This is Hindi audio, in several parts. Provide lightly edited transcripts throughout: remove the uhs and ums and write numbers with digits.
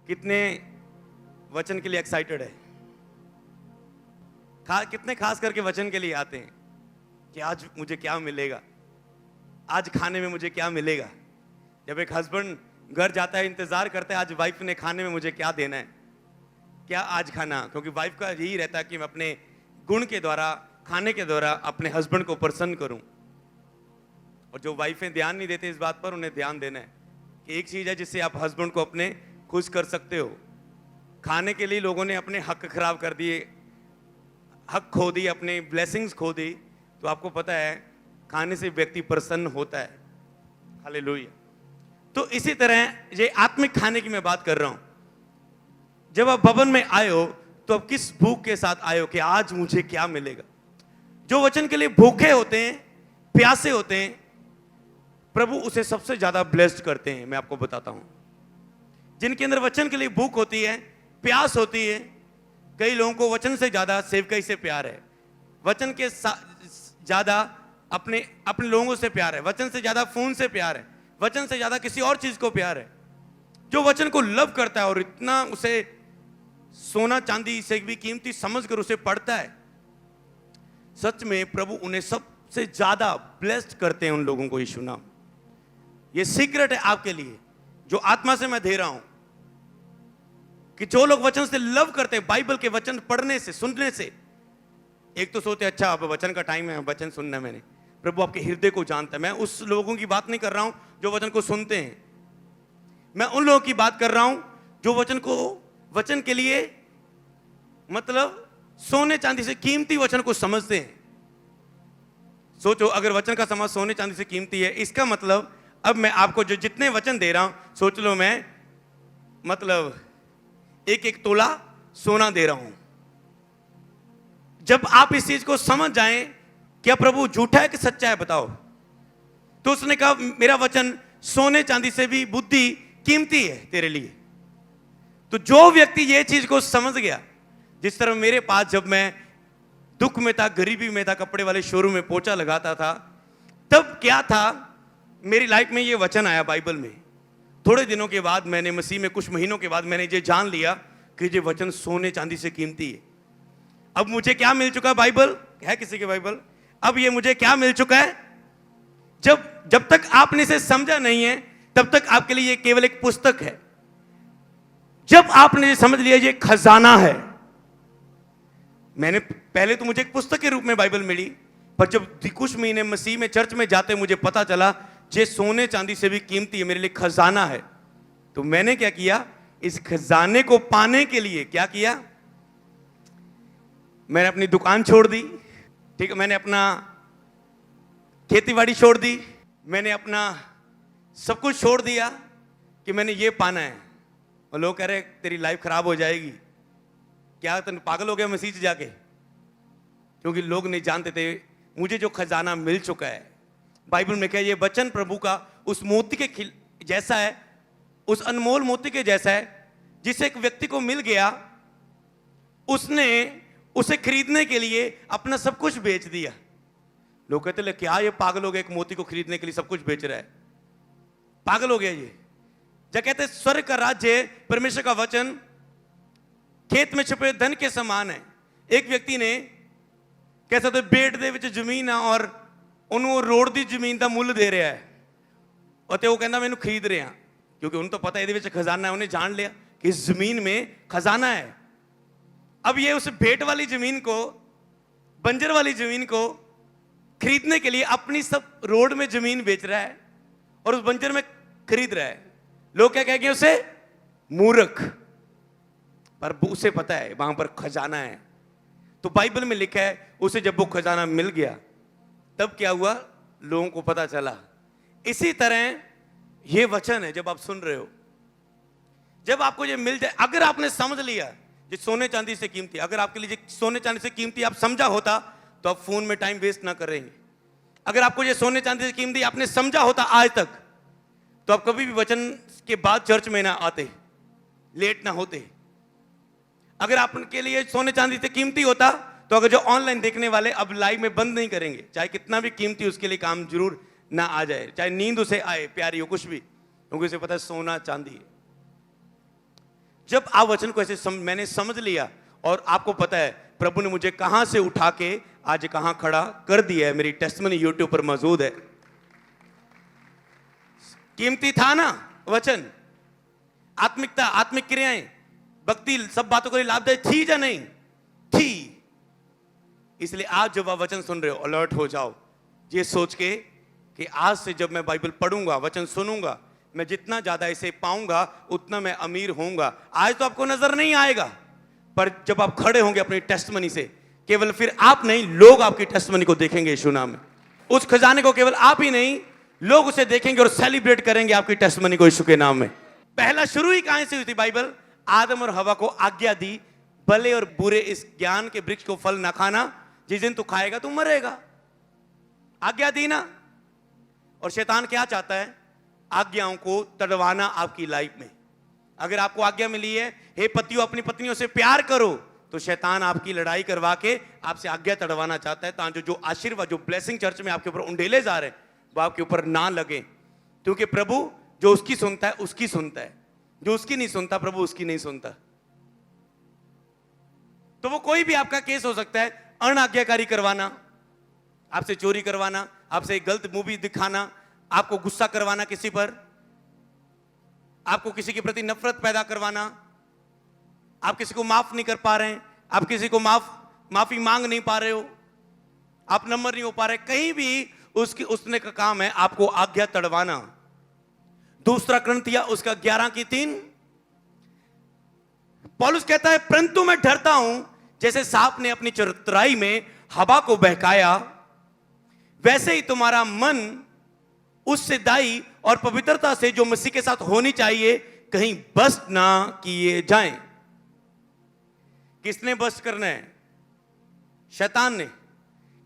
कितने वचन के लिए एक्साइटेड है? कितने खास करके वचन के लिए आते हैं कि आज मुझे क्या मिलेगा, आज खाने में मुझे क्या मिलेगा। जब एक हस्बैंड घर जाता है, इंतजार करता है आज वाइफ ने खाने में मुझे क्या देना है, क्या आज खाना, क्योंकि वाइफ का यही रहता है कि मैं अपने गुण के द्वारा, खाने के द्वारा अपने हस्बैंड को प्रसन्न करूं। और जो वाइफें ध्यान नहीं देते इस बात पर, उन्हें ध्यान देना है कि एक चीज है जिससे आप हस्बैंड को अपने खुश कर सकते हो। खाने के लिए लोगों ने अपने हक खराब कर दिए, हक खो दिए, अपने ब्लेसिंग्स खो दी। तो आपको पता है खाने से व्यक्ति प्रसन्न होता है। हालेलुया। तो इसी तरह ये आत्मिक खाने की मैं बात कर रहा हूं। जब आप भवन में आए हो तो आप किस भूख के साथ आए हो कि आज मुझे क्या मिलेगा। जो वचन के लिए भूखे होते हैं, प्यासे होते हैं, प्रभु उसे सबसे ज्यादा ब्लेस्ड करते हैं। मैं आपको बताता हूं, जिनके अंदर वचन के लिए भूख होती है, प्यास होती है। कई लोगों को वचन से ज्यादा सेवकाई से प्यार है, वचन के ज्यादा अपने अपने लोगों से प्यार है, वचन से ज्यादा फोन से प्यार है, वचन से ज्यादा किसी और चीज को प्यार है। जो वचन को लव करता है और इतना उसे सोना चांदी से भी कीमती समझकर उसे पढ़ता है, सच में प्रभु उन्हें सबसे ज्यादा ब्लेस्ड करते हैं उन लोगों को। यीशु नाम, ये सीक्रेट है आपके लिए जो आत्मा से मैं दे रहा हूं, कि जो लोग वचन से लव करते हैं, बाइबल के वचन पढ़ने से, सुनने से। एक तो सोचते अच्छा अब वचन का टाइम है, वचन सुनना है मैंने, प्रभु आपके हृदय को जानता है। मैं उस लोगों की बात नहीं कर रहा हूं जो वचन को सुनते हैं, मैं उन लोगों की बात कर रहा हूं जो वचन के लिए मतलब सोने चांदी से कीमती वचन को समझते हैं। सोचो अगर वचन का समाज सोने चांदी से कीमती है, इसका मतलब अब मैं आपको जो जितने वचन दे रहा हूं, सोच लो मैं मतलब एक एक तोला सोना दे रहा हूं। जब आप इस चीज को समझ जाएं, क्या प्रभु झूठा है कि सच्चा है बताओ, तो उसने कहा मेरा वचन सोने चांदी से भी बुद्धि कीमती है तेरे लिए। तो जो व्यक्ति ये चीज को समझ गया, जिस तरह मेरे पास जब मैं दुख में था, गरीबी में था, कपड़े वाले शोरूम में पोछा लगाता था, तब क्या था मेरी लाइफ में ये वचन आया बाइबल में। थोड़े दिनों के बाद मैंने मसीह में, कुछ महीनों के बाद मैंने ये जान लिया कि ये वचन सोने चांदी से कीमती है। अब मुझे क्या मिल चुका है? बाइबल है किसी के बाइबल? अब ये मुझे क्या मिल चुका है? जब तक आपने इसे समझा नहीं है तब तक आपके लिए ये केवल एक पुस्तक है। जब आपने ये समझ लिया ये खजाना है, मैंने पहले तो मुझे एक पुस्तक के रूप में बाइबल मिली, पर जब कुछ महीने मसीह में चर्च में जाते मुझे पता चला ये सोने चांदी से भी कीमती है, मेरे लिए खजाना है। तो मैंने क्या किया, इस खजाने को पाने के लिए क्या किया, मैंने अपनी दुकान छोड़ दी, ठीक है, मैंने अपना खेतीबाड़ी छोड़ दी, मैंने अपना सब कुछ छोड़ दिया कि मैंने ये पाना है। और लोग कह रहे तेरी लाइफ खराब हो जाएगी, क्या तुम पागल हो गया मसीह से जाके? क्योंकि लोग नहीं जानते थे मुझे जो खजाना मिल चुका है। बाइबल में क्या ये वचन प्रभु का उस मोती के जैसा है, उस अनमोल मोती के जैसा है, जिसे एक व्यक्ति को मिल गया, उसने उसे खरीदने के लिए अपना सब कुछ बेच दिया। लोग कहते ले क्या ये पागल हो गया, एक मोती को खरीदने के लिए सब कुछ बेच रहा है, पागल हो गया ये। जब कहते स्वर्ग का राज्य, परमेश्वर का वचन खेत में छुपे धन के समान है। एक व्यक्ति ने कैसा तो बेट दे विच जमीन है और ਉਹਨੂੰ ਰੋਡ ਦੀ ਜ਼ਮੀਨ ਦਾ ਮੁੱਲ ਦੇ ਰਿਹਾ ਹੈ, ਅਤੇ ਉਹ ਕਹਿੰਦਾ ਮੈਨੂੰ ਖਰੀਦ ਰਿਹਾ, क्योंकि उन्हें तो पता है ਇਹਦੇ ਵਿੱਚ खजाना है। उन्हें जान लिया कि इस जमीन में खजाना है। अब ये उस भेंट वाली जमीन को, बंजर वाली जमीन को खरीदने के लिए अपनी सब रोड में जमीन बेच रहा है और उस बंजर में खरीद रहा है। लोग क्या कहेंगे उसे? मूर्ख। पर उसे पता है वहां पर खजाना है। तो बाइबल में लिखा है उसे जब वो खजाना मिल गया तब क्या हुआ, लोगों को पता चला। इसी तरह ये वचन है, जब आप सुन रहे हो, जब आपको ये मिल जाए, अगर आपने समझ लिया ये सोने चांदी से कीमती, अगर आपके लिए सोने चांदी से कीमती आप समझा होता तो आप फोन में टाइम वेस्ट ना करेंगे। अगर आपको ये सोने चांदी से कीमती आपने समझा होता आज तक, तो आप कभी भी वचन के बाद चर्च में ना आते, लेट ना होते। अगर आपके लिए सोने चांदी से कीमती होता तो अगर जो ऑनलाइन देखने वाले अब लाइव में बंद नहीं करेंगे, चाहे कितना भी कीमती उसके लिए काम जरूर ना आ जाए, चाहे नींद उसे आए प्यारी हो, कुछ भी, क्योंकि उसे पता है सोना चांदी है। जब आप वचन को ऐसे मैंने समझ लिया और आपको पता है प्रभु ने मुझे कहां से उठा के आज कहां खड़ा कर दिया है, मेरी टेस्टमनी यूट्यूब पर मौजूद है। कीमती था ना वचन, आत्मिकता, आत्मिक क्रियाएं, भक्ति, सब बातों के लिए लाभदायक थी या नहीं थी। इसलिए आज जब आप वचन सुन रहे हो अलर्ट हो जाओ, ये सोच के कि आज से जब मैं बाइबल पढ़ूंगा, वचन सुनूंगा, मैं जितना ज्यादा इसे पाऊंगा उतना मैं अमीर होऊंगा। आज तो आपको नजर नहीं आएगा, पर जब आप खड़े होंगे अपनी टेस्टमनी से, केवल फिर आप नहीं, लोग आपकी टेस्टमनी को देखेंगे यीशु नाम में। उस खजाने को केवल आप ही नहीं, लोग उसे देखेंगे और सेलिब्रेट करेंगे आपकी टेस्टमनी को यीशु के नाम में। पहला शुरू ही कहां से हुई थी बाइबल? आदम और हवा को आज्ञा दी, भले और बुरे इस ज्ञान के वृक्ष को फल ना खाना, जिस दिन तू खाएगा तू मरेगा। आज्ञा दी ना। और शैतान क्या चाहता है? आज्ञाओं को तड़वाना आपकी लाइफ में। अगर आपको आज्ञा मिली है, हे पतियों अपनी पत्नियों से प्यार करो, तो शैतान आपकी लड़ाई करवा के आपसे आज्ञा तड़वाना चाहता है, ताकि जो आशीर्वाद, जो ब्लेसिंग चर्च में आपके ऊपर उंडेले जा रहे हैं वो आपके ऊपर ना लगे। क्योंकि प्रभु जो उसकी सुनता है उसकी सुनता है, जो उसकी नहीं सुनता प्रभु उसकी नहीं सुनता। तो वो कोई भी आपका केस हो सकता है, अनाज्ञाकारी करवाना, आपसे चोरी करवाना, आपसे गलत मूवी दिखाना, आपको गुस्सा करवाना किसी पर, आपको किसी के प्रति नफरत पैदा करवाना, आप किसी को माफ नहीं कर पा रहे हैं, आप किसी को माफी मांग नहीं पा रहे हो, आप नंबर नहीं हो पा रहे, कहीं भी उसने का काम है आपको आज्ञा तड़वाना। दूसरा कुरिन्थियों उसका 11:3 पौलुस कहता है, परंतु मैं डरता हूं जैसे सांप ने अपनी चतुराई में हवा को बहकाया, वैसे ही तुम्हारा मन उस सिद्धाई और पवित्रता से जो मसीह के साथ होनी चाहिए कहीं बस्ट ना किए जाएं। किसने बस्ट करना है? शैतान ने।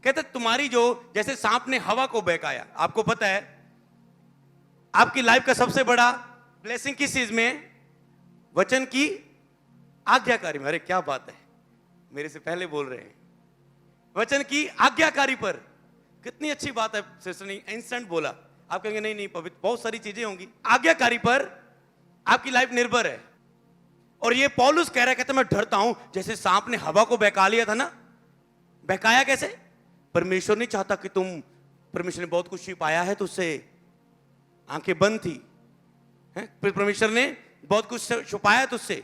कहते तुम्हारी जो, जैसे सांप ने हवा को बहकाया। आपको पता है आपकी लाइफ का सबसे बड़ा ब्लेसिंग किस चीज में है? वचन की आज्ञाकारी में। अरे क्या बात है, मेरे से पहले बोल रहे हैं। वचन की आज्ञाकारी पर। कितनी अच्छी बात है सिस्टर ने इंस्टेंट बोला। आप कहेंगे नहीं नहीं पवित्र, बहुत सारी चीजें होंगी। आज्ञाकारी पर आपकी लाइफ निर्भर है। और ये पौलुस कह रहा है, कहता मैं डरता हूं जैसे सांप ने हवा को बहका लिया था ना। बहकाया कैसे? परमेश्वर नहीं चाहता कि तुम, परमेश्वर ने बहुत कुछ छिपाया है तुझसे, आंखें बंद थी, परमेश्वर ने बहुत कुछ छुपाया तुझसे।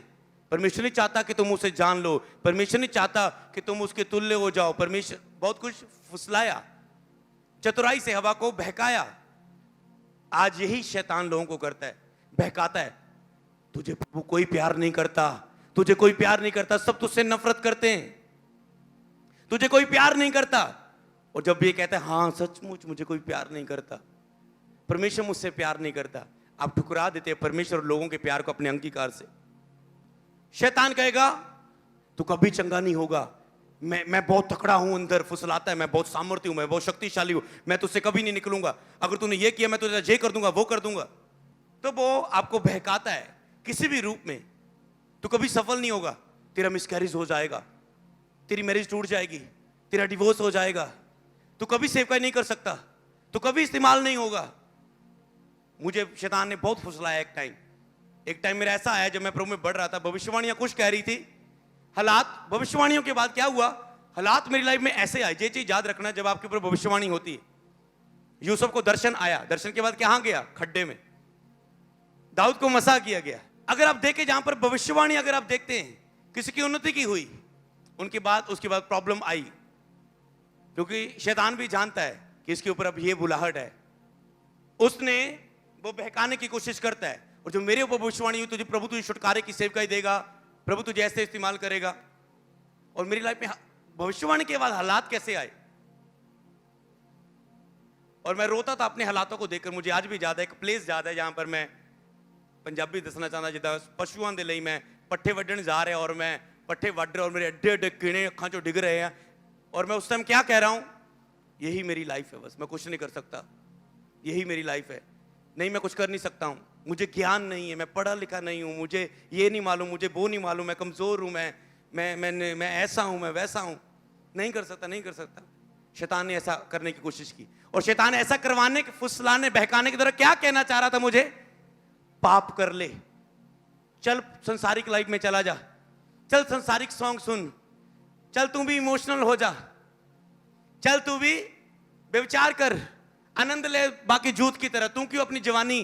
परमेश्वर नहीं चाहता कि तुम उसे जान लो, परमेश्वर नहीं चाहता कि तुम उसके तुल्य हो जाओ। परमेश्वर बहुत कुछ फुसलाया, चतुराई से हवा को बहकाया। आज यही शैतान लोगों को करता है, बहकाता है। तुझे प्रभु कोई प्यार नहीं करता, तुझे कोई प्यार नहीं करता, सब तुझसे नफरत करते हैं, तुझे कोई प्यार नहीं करता। और जब ये कहता है हाँ सचमुच मुझे कोई प्यार नहीं करता, परमेश्वर मुझसे प्यार नहीं करता, आप ठुकरा देते हैं परमेश्वर लोगों के प्यार को अपने अंगीकार से। शैतान कहेगा तू कभी चंगा नहीं होगा, मैं बहुत तकड़ा हूं, अंदर फुसलाता है, मैं बहुत सामर्थ्य हूं, मैं बहुत शक्तिशाली हूं, मैं तुझसे कभी नहीं निकलूंगा, अगर तूने ये किया मैं तुझे ये कर दूंगा, वो कर दूंगा। तो वो आपको बहकाता है किसी भी रूप में। तू कभी सफल नहीं होगा, तेरा मिसकैरेज हो जाएगा, तेरी मैरिज टूट जाएगी, तेरा डिवोर्स हो जाएगा, तू कभी सेवकाई नहीं कर सकता, तू कभी इस्तेमाल नहीं होगा। मुझे शैतान ने बहुत फुसलाया। एक टाइम मेरा ऐसा आया जब मैं प्रभु में बढ़ रहा था, भविष्यवाणियां कुछ कह रही थी, हालात, भविष्यवाणियों के बाद क्या हुआ, हालात मेरी लाइफ में ऐसे आए। ये चीज याद रखना, जब आपके ऊपर भविष्यवाणी होती है। यूसुफ को दर्शन आया, दर्शन के बाद कहां गया? खड्डे में। दाऊद को मसा किया गया। अगर आप देखें जहां पर भविष्यवाणी अगर आप देखते हैं किसी की उन्नति की हुई, उसके बाद प्रॉब्लम आई, क्योंकि शैतान भी जानता है कि इसके ऊपर अब ये बुलाहट है, उसने वो बहकाने की कोशिश करता है। और जो मेरे ऊपर भविष्यवाणी हुई, तुझे प्रभु तुझे छुटकारे की सेवकाई देगा, प्रभु तुझे ऐसे इस्तेमाल करेगा। और मेरी लाइफ में भविष्यवाणी के बाद हालात कैसे आए, और मैं रोता था अपने हालातों को देखकर। मुझे आज भी याद है, एक प्लेस याद है जहां पर मैं पंजाबी दसना चाहता, जिदा पशुओं के लिए मैं पट्ठे वड्ढन जा रहा और मैं पट्ठे वड्ढ रहा और मेरे एड्डे एड्डे कीड़े अखां चों डिग रहे हैं। और मैं उस टाइम क्या कह रहा हूं, यही मेरी लाइफ है, बस मैं कुछ नहीं कर सकता, यही मेरी लाइफ है, नहीं मैं कुछ कर नहीं सकता हूं, मुझे ज्ञान नहीं है, मैं पढ़ा लिखा नहीं हूं, मुझे ये नहीं मालूम, मुझे वो नहीं मालूम, मैं कमजोर हूं, मैं ऐसा हूं, मैं वैसा हूं, नहीं कर सकता। शैतान ने ऐसा करने की कोशिश की, और शैतान ऐसा करवाने के, फुसलाने, बहकाने की तरह क्या कहना चाह रहा था मुझे? पाप कर ले, चल संसारिक लाइफ में चला जा, चल संसारिक सॉन्ग सुन, चल तू भी इमोशनल हो जा, चल तू भी व्यभिचार कर, आनंद ले बाकी जूत की तरह। तू क्यों अपनी जवानी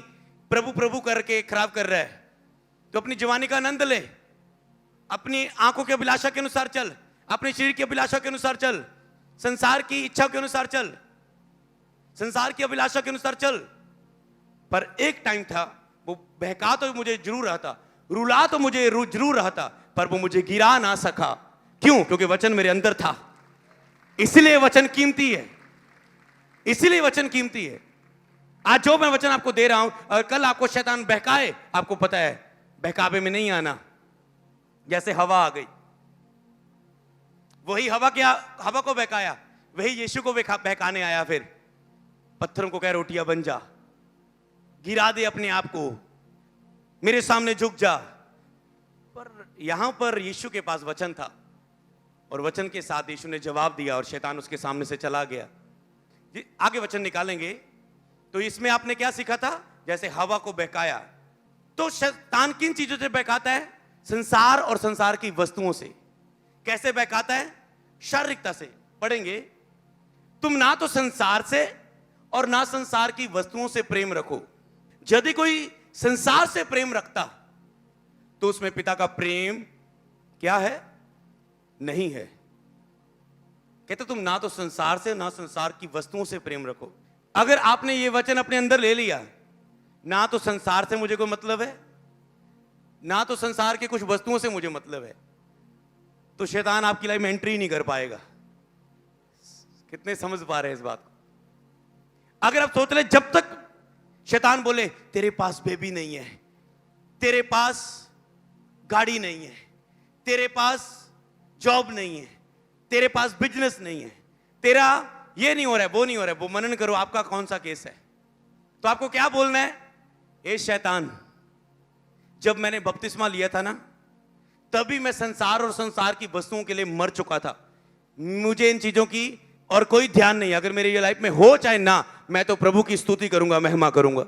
प्रभु प्रभु करके खराब कर रहा है? तो अपनी जवानी का आनंद ले, अपनी आंखों की अभिलाषा के अनुसार चल, अपने शरीर की अभिलाषा के अनुसार चल, संसार की इच्छा के अनुसार चल, संसार की अभिलाषा के अनुसार चल। पर एक टाइम था, वो बहका तो मुझे जरूर रहा था, रुला तो मुझे जरूर रहा था, पर वो मुझे गिरा ना सका। क्यों? क्योंकि वचन मेरे अंदर था। इसलिए वचन कीमती है, इसीलिए वचन कीमती है। आज जो मैं वचन आपको दे रहा हूं, और कल आपको शैतान बहकाए, आपको पता है बहकावे में नहीं आना। जैसे हवा आ गई, वही हवा क्या, हवा को बहकाया, वही यीशु को बहकाने आया। फिर पत्थरों को कह रोटियां बन जा, गिरा दे अपने आप को, मेरे सामने झुक जा। पर यहां पर यीशु के पास वचन था, और वचन के साथ यीशु ने जवाब दिया, और शैतान उसके सामने से चला गया। आगे वचन निकालेंगे तो इसमें आपने क्या सीखा था? जैसे हवा को बहकाया, तो शैतान किन चीजों से बहकाता है? संसार और संसार की वस्तुओं से। कैसे बहकाता है? शारीरिकता से। पढ़ेंगे, तुम ना तो संसार से और ना संसार की वस्तुओं से प्रेम रखो। यदि कोई संसार से प्रेम रखता तो उसमें पिता का प्रेम क्या है? नहीं है। कहते तुम ना तो संसार से ना संसार की वस्तुओं से प्रेम रखो। अगर आपने ये वचन अपने अंदर ले लिया, ना तो संसार से मुझे कोई मतलब है, ना तो संसार के कुछ वस्तुओं से मुझे मतलब है, तो शैतान आपकी लाइफ में एंट्री नहीं कर पाएगा। कितने समझ पा रहे हैं इस बात को? अगर आप सोच ले, जब तक शैतान बोले तेरे पास बेबी नहीं है, तेरे पास गाड़ी नहीं है, तेरे पास जॉब नहीं है, तेरे पास बिजनेस नहीं है, तेरा ये नहीं हो रहा है, वो नहीं हो रहा है, वो मनन करो आपका कौन सा केस है। तो आपको क्या बोलना है? ए शैतान, जब मैंने बपतिस्मा लिया था ना, तभी मैं संसार और संसार की वस्तुओं के लिए मर चुका था। मुझे इन चीजों की और कोई ध्यान नहीं। अगर मेरी ये लाइफ में हो चाहे ना, मैं तो प्रभु की स्तुति करूंगा, महिमा करूंगा,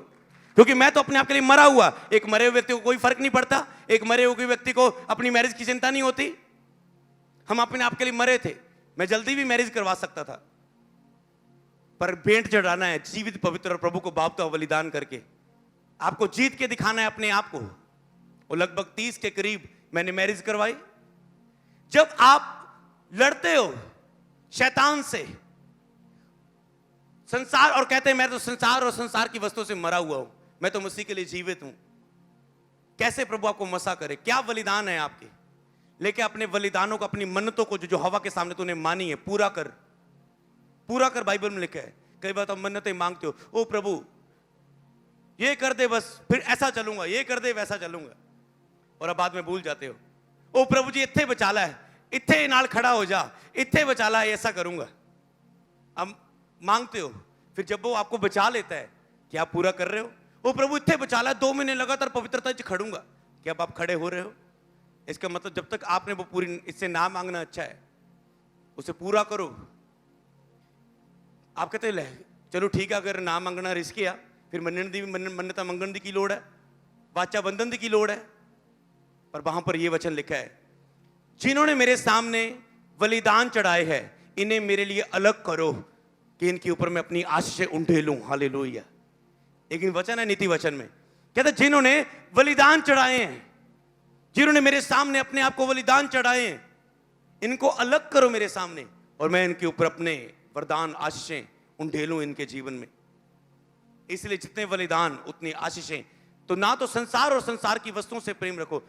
क्योंकि मैं तो अपने आप के लिए मरा हुआ। एक मरे हुए व्यक्ति को कोई फर्क नहीं पड़ता, एक मरे हुए व्यक्ति को अपनी मैरिज की चिंता नहीं होती। हम अपने आप के लिए मरे थे। मैं जल्दी भी मैरिज करवा सकता था, पर भेंट चढ़ाना है जीवित पवित्र और प्रभु को बाप का बलिदान करके। आपको जीत के दिखाना है अपने आप को। वो लगभग 30 के करीब मैंने मैरिज करवाई। जब आप लड़ते हो शैतान से, संसार, और कहते हैं मैं तो संसार और संसार की वस्तुओं से मरा हुआ हूं, मैं तो मसीह के लिए जीवित हूं, कैसे प्रभु आपको मसा करे? क्या बलिदान है आपके? लेके अपने बलिदानों को, अपनी मन्नतों को जो हवा के सामने तूने मानी है, पूरा कर, पूरा कर। बाइबल में लिखा है। कई बार तो मन्नतें मांगते हो, ओ प्रभु ये कर दे, बस फिर ऐसा चलूंगा, ये कर दे वैसा चलूंगा, और अब बाद में भूल जाते हो। ओ प्रभु जी इत्थे बचाला है, इत्थे नाल खड़ा हो जा, इत्थे बचाला है, ऐसा करूंगा। अब मांगते हो, फिर जब वो आपको बचा लेता है, क्या आप पूरा कर रहे हो? ओ प्रभु इत्थे बचाला है, 2 महीने लगातार पवित्रता से खड़ूंगा, क्या अब आप खड़े हो रहे हो? इसका मतलब जब तक आपने वो पूरी, इससे ना मांगना अच्छा है, उसे पूरा करो। आप कहते ले चलो ठीक है, अगर ना मंगना रिस्क है, फिर मन्नता मंगन दी की लोड़ है, वाचा बंधन दी की लोड़ है। पर वहां पर यह वचन लिखा है, जिन्होंने मेरे सामने बलिदान चढ़ाए हैं, इन्हें मेरे लिए अलग करो कि इनके ऊपर मैं अपनी आशीषें उंडेलूं। हालेलुया। लेकिन वचन है नीति वचन में, कहता जिन्होंने बलिदान चढ़ाए हैं, जिन्होंने मेरे सामने अपने आप को बलिदान चढ़ाए हैं, इनको अलग करो मेरे सामने, और मैं इनके ऊपर अपने वरदान आशीषें उंडेलूं इनके जीवन में। इसलिए जितने बलिदान उतनी आशीषें। तो ना तो संसार और संसार की वस्तुओं से प्रेम रखो।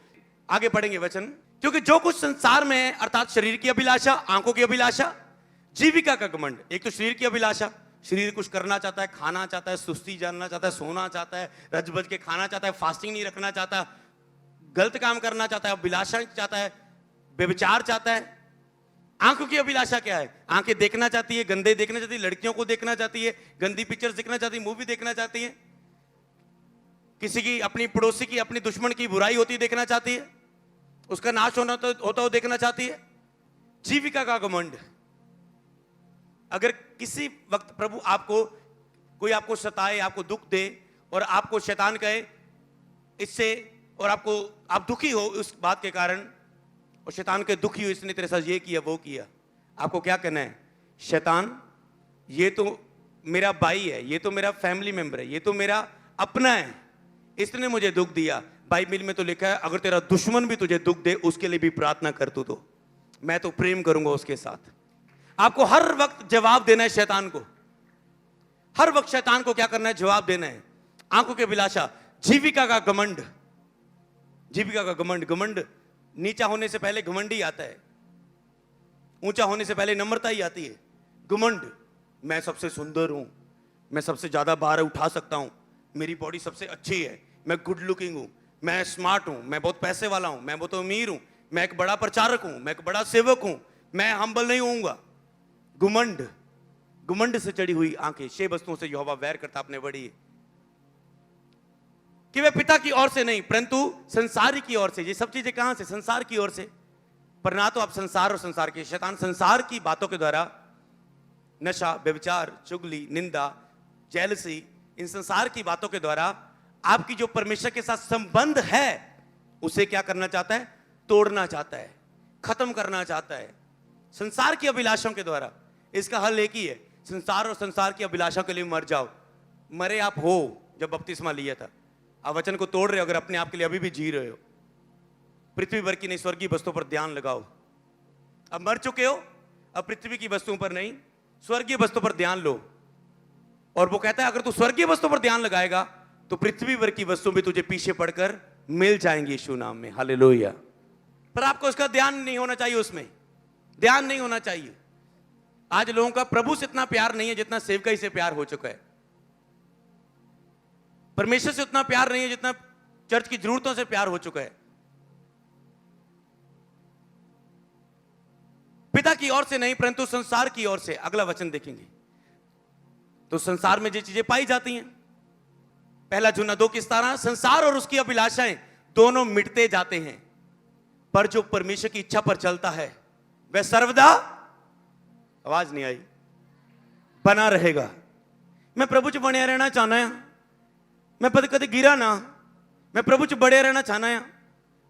आगे पढ़ेंगे वचन, क्योंकि जो कुछ संसार में है, अर्थात शरीर की अभिलाषा, आंखों की अभिलाषा, जीविका का घमंड। एक तो शरीर की अभिलाषा, शरीर कुछ करना चाहता है, खाना चाहता है, सुस्ती जानना चाहता है, सोना चाहता है, रज बज के खाना चाहता है, फास्टिंग नहीं रखना चाहता, गलत काम करना चाहता है, अभिलाषा चाहता है, व्यभिचार चाहता है। आंखों की अभिलाषा क्या है? आंखें देखना चाहती है, गंदे देखना चाहती है, लड़कियों को देखना चाहती है, गंदी पिक्चर्स देखना चाहती है, मूवी देखना चाहती है, किसी की, अपनी पड़ोसी की, अपनी दुश्मन की बुराई होती देखना चाहती है, उसका नाश होता हो देखना चाहती है। जीविका का घमंड। अगर किसी वक्त प्रभु आपको, कोई आपको सताए, आपको दुख दे, और आपको शैतान कहे इससे और आप दुखी हो उस बात के कारण, और शैतान के दुखी हो इसने तेरे साथ ये किया वो किया, आपको क्या कहना है? शैतान, ये तो मेरा भाई है, ये तो मेरा फैमिली मेंबर है, ये तो मेरा अपना है, इसने मुझे दुख दिया। बाइबल में तो लिखा है अगर तेरा दुश्मन भी तुझे दुख दे उसके लिए भी प्रार्थना कर तू, तो मैं तो प्रेम करूंगा उसके साथ। आपको हर वक्त जवाब देना है शैतान को, हर वक्त शैतान को क्या करना है? जवाब देना है। आंखों की अभिलाषा, जीविका का घमंड, जीविका का घमंड। घमंड नीचा होने से पहले घमंड ही आता है, ऊंचा होने से पहले नम्रता ही आती है। घमंड, मैं सबसे सुंदर हूं, मैं सबसे ज्यादा भार उठा सकता हूं, मेरी बॉडी सबसे अच्छी है, मैं गुड लुकिंग हूं, मैं स्मार्ट हूं, मैं बहुत पैसे वाला हूं, मैं बहुत अमीर हूं, मैं एक बड़ा प्रचारक हूं, मैं एक बड़ा सेवक हूं, मैं हम्बल नहीं होऊंगा। घुमंड, घुमंड से चढ़ी हुई आंखें। 6 वस्तुओं से यहोवा वैर करता अपने बड़ी, कि वे पिता की ओर से नहीं परंतु संसार की ओर से। ये सब चीजें कहां से? संसार की ओर से। पर ना तो आप संसार और संसार के, शैतान संसार की बातों के द्वारा, नशा, व्यभिचार, चुगली, निंदा, जेलसी, इन संसार की बातों के द्वारा आपकी जो परमेश्वर के साथ संबंध है उसे क्या करना चाहता है? तोड़ना चाहता है, खत्म करना चाहता है, संसार की अभिलाषाओं के द्वारा। इसका हल एक ही है, संसार और संसार की अभिलाषाओं के लिए मर जाओ। मरे आप हो जब बपतिस्मा लिया था, आप वचन को तोड़ रहे हो, अगर अपने आप के लिए अभी भी जी रहे हो, पृथ्वी भर की नहीं स्वर्गीय वस्तुओं पर ध्यान लगाओ। अब मर चुके हो, अब पृथ्वी की वस्तुओं पर नहीं स्वर्गीय वस्तुओं पर ध्यान लो। और वो कहता है अगर तू स्वर्गीय वस्तुओं पर ध्यान लगाएगा तो पृथ्वी भर की वस्तु भी तुझे पीछे पड़कर मिल जाएंगी यीशु नाम में। हालेलुया। पर आपको उसका ध्यान नहीं होना चाहिए, उसमें ध्यान नहीं होना चाहिए। आज लोगों का प्रभु से इतना प्यार नहीं है जितना सेवकाई से प्यार हो चुका है। परमेश्वर से उतना प्यार नहीं है जितना चर्च की जरूरतों से प्यार हो चुका है। पिता की ओर से नहीं परंतु संसार की ओर से। अगला वचन देखेंगे तो संसार में जो चीजें पाई जाती हैं, पहला यूहन्ना 2:17, संसार और उसकी अभिलाषाएं दोनों मिटते जाते हैं पर जो परमेश्वर की इच्छा पर चलता है वह सर्वदा, आवाज नहीं आई, बना रहेगा। मैं प्रभु च बने रहना चाहना है, मैं पद कदे गिरा ना, मैं प्रभु च बड़े रहना चाहना है।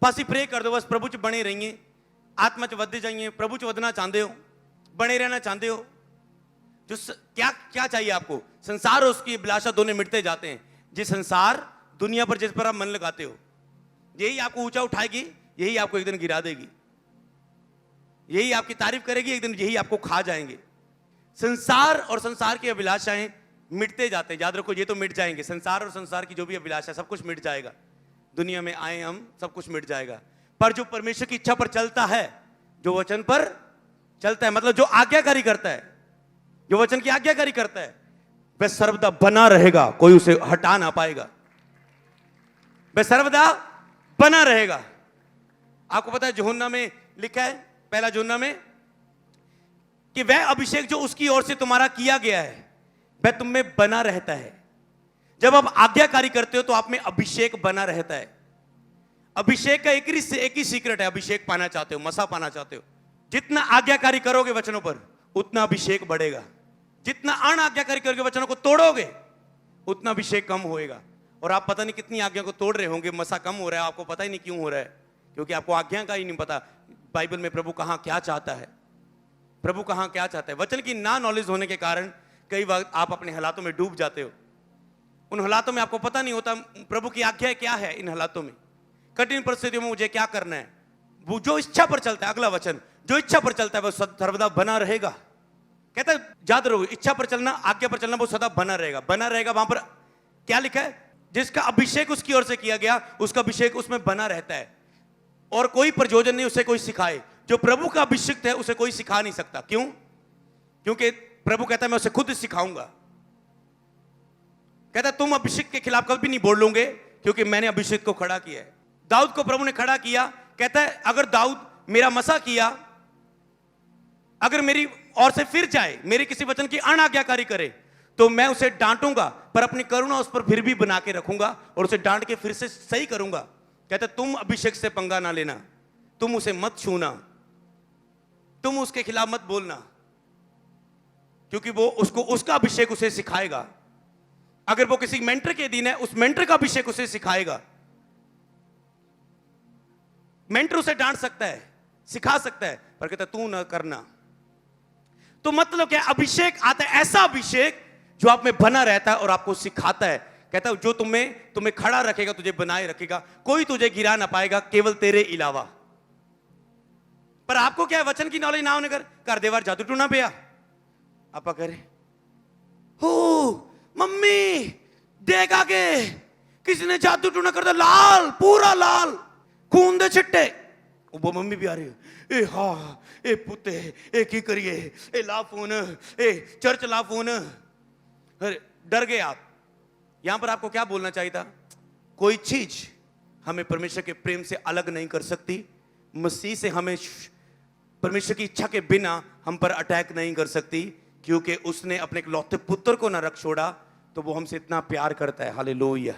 पासी प्रे कर दो बस प्रभु च बने रहिए, आत्मा च वधदे जाइए। प्रभु च वधना चाहते हो, बने रहना चाहते हो, जो क्या क्या चाहिए आपको? संसार और उसकी अभिलाषा दोनों मिटते जाते हैं। जिस संसार दुनिया पर जिस पर आप मन लगाते हो यही आपको ऊंचा उठाएगी, यही आपको एक दिन गिरा देगी, यही आपकी तारीफ करेगी, एक दिन यही आपको खा जाएंगे। संसार और संसार की अभिलाषाएं मिटते जाते हैं, याद रखो ये तो मिट जाएंगे। संसार और संसार की जो भी अभिलाषा सब कुछ मिट जाएगा, दुनिया में आए हम सब कुछ मिट जाएगा। पर जो परमेश्वर की इच्छा पर चलता है, जो वचन पर चलता है, मतलब जो आज्ञाकारी करता है, जो वचन की आज्ञाकारी करता है, वह सर्वदा बना रहेगा, कोई उसे हटा ना पाएगा। वह सर्वदा बना रहेगा। आपको पता है यूहन्ना में लिखा है, पहला यूहन्ना में, कि वह अभिषेक जो उसकी ओर से तुम्हारा किया गया है वह तुम में बना रहता है। जब आप आज्ञाकारी करते हो तो आप में अभिषेक बना रहता है। अभिषेक का एक ही सीक्रेट है, अभिषेक पाना चाहते हो, मसा पाना चाहते हो, जितना आज्ञाकारी करोगे वचनों पर उतना अभिषेक बढ़ेगा। जितना अनाज्ञाकारी करोगे, वचनों को तोड़ोगे, उतना अभिषेक कम होएगा। और आप पता नहीं कितनी आज्ञा को तोड़ रहे होंगे, मसा कम हो रहा है, आपको पता ही नहीं क्यों हो रहा है, क्योंकि आपको आज्ञा का ही नहीं पता बाइबल में प्रभु कहां क्या चाहता है, प्रभु कहां क्या चाहता है। वचन की ना नॉलेज होने के कारण कई बार आप अपने हालातों में डूब जाते हो। उन हालातों में आपको पता नहीं होता प्रभु की आज्ञा क्या है। इन हालातों में, कठिन परिस्थितियों में मुझे क्या करना है, वो जो इच्छा पर चलता है, अगला वचन, जो इच्छा पर चलता है वो सर्वदा बना रहेगा। कहता है याद रहो, इच्छा पर चलना, आज्ञा पर चलना, वो सदा बना रहेगा। बना रहेगा वहां पर क्या लिखा है? जिसका अभिषेक उसकी ओर से किया गया उसका अभिषेक उसमें बना रहता है। और कोई प्रयोजन नहीं उसे कोई सिखाए। जो प्रभु का अभिषिक्त है उसे कोई सिखा नहीं सकता। क्यों? क्योंकि प्रभु कहता है मैं उसे खुद सिखाऊंगा। कहता है तुम अभिषेक के खिलाफ कभी नहीं बोलोगे क्योंकि मैंने अभिषेक को खड़ा किया है। दाऊद को प्रभु ने खड़ा किया। कहता है अगर दाऊद मेरा मसा किया, अगर मेरी ओर से फिर जाए, मेरे किसी वचन की अनाज्ञाकारी करे, तो मैं उसे डांटूंगा पर अपनी करुणा उस पर फिर भी बना के रखूंगा और उसे डांट के फिर से सही करूंगा। कहता है तुम अभिषेक से पंगा ना लेना, तुम उसे मत छूना, तुम उसके खिलाफ मत बोलना, क्योंकि वो उसको उसका अभिषेक उसे सिखाएगा। अगर वो किसी मेंटर के अधीन है, उस मेंटर का अभिषेक उसे सिखाएगा। मेंटर उसे डांट सकता है, सिखा सकता है, पर कहता है तू ना करना। तो मतलब क्या, अभिषेक आता है, ऐसा अभिषेक जो आप में बना रहता है और आपको सिखाता है। कहता है जो तुम्हें खड़ा रखेगा, तुझे बनाए रखेगा, कोई तुझे गिरा ना पाएगा केवल तेरे अलावा। पर आपको क्या है, वचन की नॉलेज ना होने कर देवार जादू टूना पिया आप करे हो मम्मी देख आगे किसी ने जादू टूना कर दिया, लाल पूरा लाल खून दे छिट्टे। वो मम्मी भी आ रही है, ए हाँ ए पुते ए की करिए, ए ला फोन, ए चर्च ला फोन। अरे डर गए आप। यहां पर आपको क्या बोलना चाहिए था, कोई चीज हमें परमेश्वर के प्रेम से अलग नहीं कर सकती। मसीह से हमें परमेश्वर की इच्छा के बिना हम पर अटैक नहीं कर सकती, क्योंकि उसने अपने इकलौते पुत्र को ना रख छोड़ा, तो वो हमसे इतना प्यार करता है। हालेलुया।